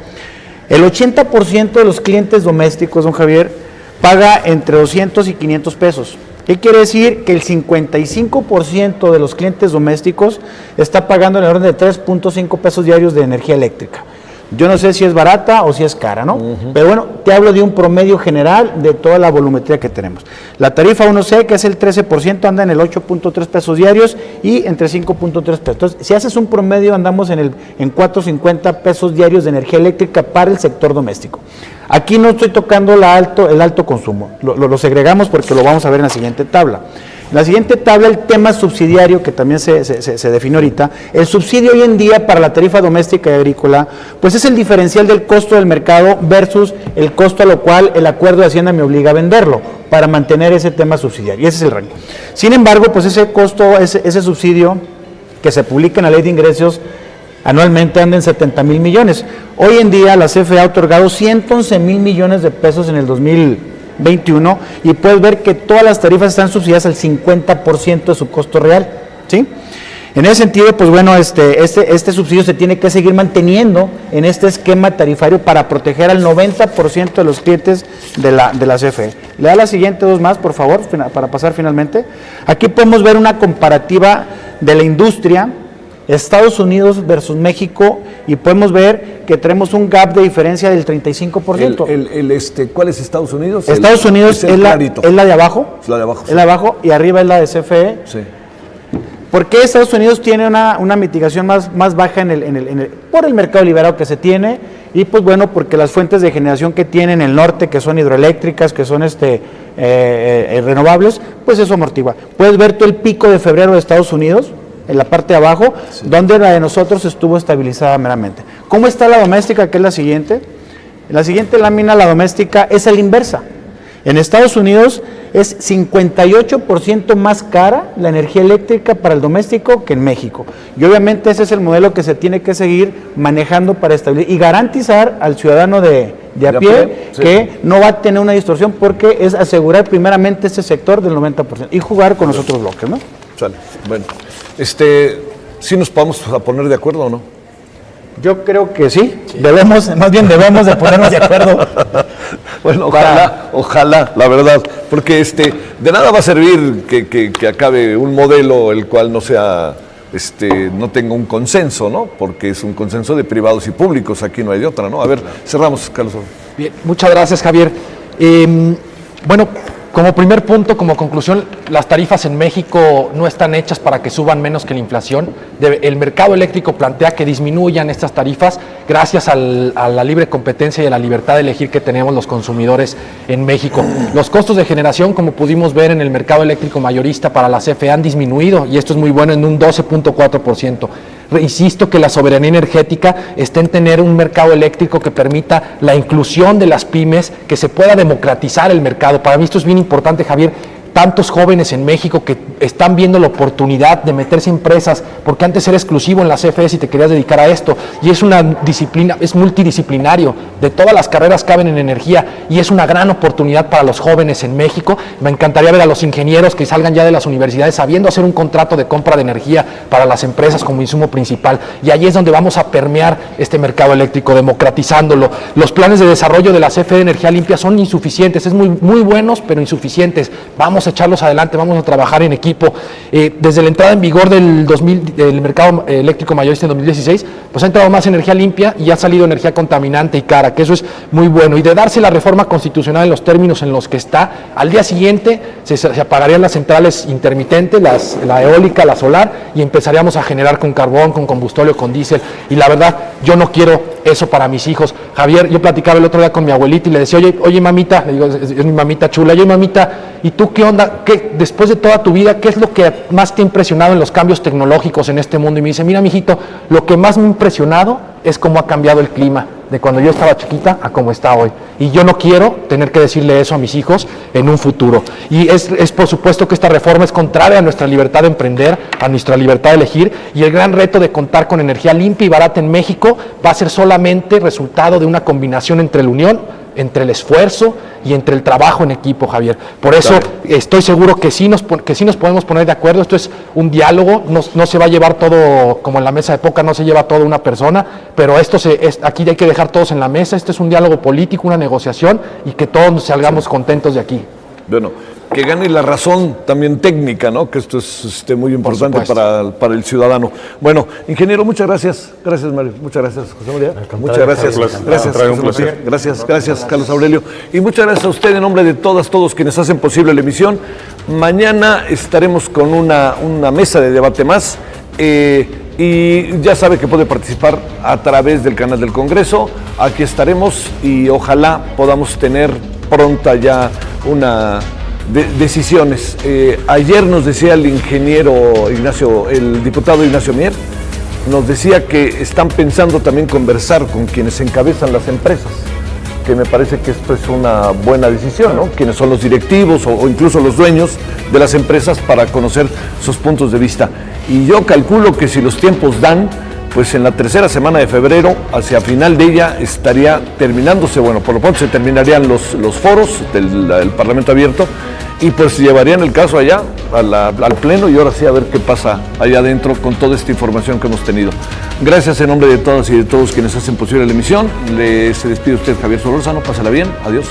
el 80% de los clientes domésticos, don Javier, paga entre 200 y 500 pesos. ¿Qué quiere decir? Que el 55% de los clientes domésticos está pagando en el orden de 3.5 pesos diarios de energía eléctrica. Yo no sé si es barata o si es cara, ¿no? Pero bueno, te hablo de un promedio general de toda la volumetría que tenemos. La tarifa 1C, que es el 13%, anda en el 8.3 pesos diarios y entre 5.3 pesos. Entonces, si haces un promedio, andamos en 4.50 pesos diarios de energía eléctrica para el sector doméstico. Aquí no estoy tocando el alto consumo, lo segregamos porque lo vamos a ver en la siguiente tabla. En la siguiente tabla, el tema subsidiario, que también se define ahorita, el subsidio hoy en día para la tarifa doméstica y agrícola, pues es el diferencial del costo del mercado versus el costo a lo cual el acuerdo de Hacienda me obliga a venderlo, para mantener ese tema subsidiario, y ese es el rango. Sin embargo, pues ese costo, ese subsidio que se publica en la Ley de Ingresos, anualmente anda en 70,000 millones. Hoy en día la CFE ha otorgado 111,000 millones de pesos en el 2021 y puedes ver que todas las tarifas están subsidiadas al 50% de su costo real, ¿sí? En ese sentido, pues bueno, este subsidio se tiene que seguir manteniendo en este esquema tarifario para proteger al 90% de los clientes de la CFE. Le da la siguiente 2 más, por favor, para pasar finalmente. Aquí podemos ver una comparativa de la industria, Estados Unidos versus México, y podemos ver que tenemos un gap de diferencia del 35%. ¿Cuál es Estados Unidos? Estados Unidos es la de abajo. Es la de abajo. Es la de abajo y arriba es la de CFE. Sí. ¿Por qué Estados Unidos tiene una mitigación más baja por el mercado liberado que se tiene? Y pues bueno, porque las fuentes de generación que tiene en el norte, que son hidroeléctricas, que son renovables, pues eso amortigua. Puedes ver tú el pico de febrero de Estados Unidos, en la parte de abajo, sí, donde la de nosotros estuvo estabilizada meramente. ¿Cómo está la doméstica, que es la siguiente? En la siguiente lámina, la doméstica es a la inversa. En Estados Unidos es 58% más cara la energía eléctrica para el doméstico que en México. Y obviamente ese es el modelo que se tiene que seguir manejando para estabilizar y garantizar al ciudadano de a pie sí, que no va a tener una distorsión, porque es asegurar primeramente este sector del 90% y jugar con los otros bloques, ¿no? Sale. Bueno, ¿sí nos vamos a poner de acuerdo o no? Yo creo que sí. Debemos de ponernos de acuerdo. Bueno, ojalá, la verdad, porque de nada va a servir que acabe un modelo el cual no sea, no tenga un consenso, ¿no? Porque es un consenso de privados y públicos, aquí no hay de otra, ¿no? A ver, cerramos, Carlos. Bien, muchas gracias, Javier. Bueno, Como primer punto, como conclusión, las tarifas en México no están hechas para que suban menos que la inflación. El mercado eléctrico plantea que disminuyan estas tarifas gracias a la libre competencia y a la libertad de elegir que tenemos los consumidores en México. Los costos de generación, como pudimos ver en el mercado eléctrico mayorista para la CFE, han disminuido, y esto es muy bueno, en un 12.4%. Insisto que la soberanía energética está en tener un mercado eléctrico que permita la inclusión de las pymes, que se pueda democratizar el mercado. Para mí esto es bien importante, Javier. Tantos jóvenes en México que están viendo la oportunidad de meterse en empresas, porque antes era exclusivo en la CFE si te querías dedicar a esto, y es una disciplina, es multidisciplinario, de todas las carreras caben en energía, y es una gran oportunidad para los jóvenes en México. Me encantaría ver a los ingenieros que salgan ya de las universidades sabiendo hacer un contrato de compra de energía para las empresas como insumo principal, y ahí es donde vamos a permear este mercado eléctrico, democratizándolo. Los planes de desarrollo de la CFE de Energía Limpia son insuficientes, es muy buenos, pero insuficientes. Vamos a echarlos adelante, vamos a trabajar en equipo. Desde la entrada en vigor del mercado eléctrico mayorista en 2016, pues ha entrado más energía limpia y ha salido energía contaminante y cara, que eso es muy bueno. Y de darse la reforma constitucional en los términos en los que está, al día siguiente se apagarían las centrales intermitentes, la eólica, la solar, y empezaríamos a generar con carbón, con combustible, con diésel. Y la verdad, yo no quiero eso para mis hijos. Javier, yo platicaba el otro día con mi abuelita y le decía, oye mamita, le digo, es mi mamita chula, oye mamita, ¿y tú qué onda? Después de toda tu vida, ¿qué es lo que más te ha impresionado en los cambios tecnológicos en este mundo? Y me dice, mira, mijito, lo que más me ha impresionado es cómo ha cambiado el clima, de cuando yo estaba chiquita a cómo está hoy. Y yo no quiero tener que decirle eso a mis hijos en un futuro. Y es por supuesto que esta reforma es contraria a nuestra libertad de emprender, a nuestra libertad de elegir, y el gran reto de contar con energía limpia y barata en México va a ser solamente resultado de una combinación entre la unión, entre el esfuerzo y entre el trabajo en equipo, Javier. Por eso estoy seguro que sí nos podemos poner de acuerdo. Esto es un diálogo, no se va a llevar todo como en la mesa de póker, no se lleva todo una persona, pero aquí hay que dejar todos en la mesa. Este es un diálogo político, una negociación, y que todos salgamos contentos de aquí. Bueno, que gane la razón también técnica, ¿no? Que esto es muy importante para el ciudadano. Bueno, ingeniero, muchas gracias. Gracias, Mario. Muchas gracias, José María. Muchas gracias. Gracias, José María. Gracias, Carlos Aurelio. Y muchas gracias a usted en nombre de todos quienes hacen posible la emisión. Mañana estaremos con una mesa de debate más. Y ya sabe que puede participar a través del canal del Congreso. Aquí estaremos y ojalá podamos tener pronta ya una decisiones. Ayer nos decía el diputado Ignacio Mier, nos decía que están pensando también conversar con quienes encabezan las empresas, que me parece que esto es una buena decisión, ¿no? Quienes son los directivos o incluso los dueños de las empresas, para conocer sus puntos de vista. Y yo calculo que si los tiempos dan, pues en la tercera semana de febrero, hacia final de ella, estaría terminándose, bueno, por lo pronto se terminarían los foros del Parlamento Abierto, y pues llevarían el caso allá al Pleno, y ahora sí a ver qué pasa allá adentro con toda esta información que hemos tenido. Gracias en nombre de todas y de todos quienes hacen posible la emisión. Se despide usted, Javier Solórzano, pásala bien, adiós.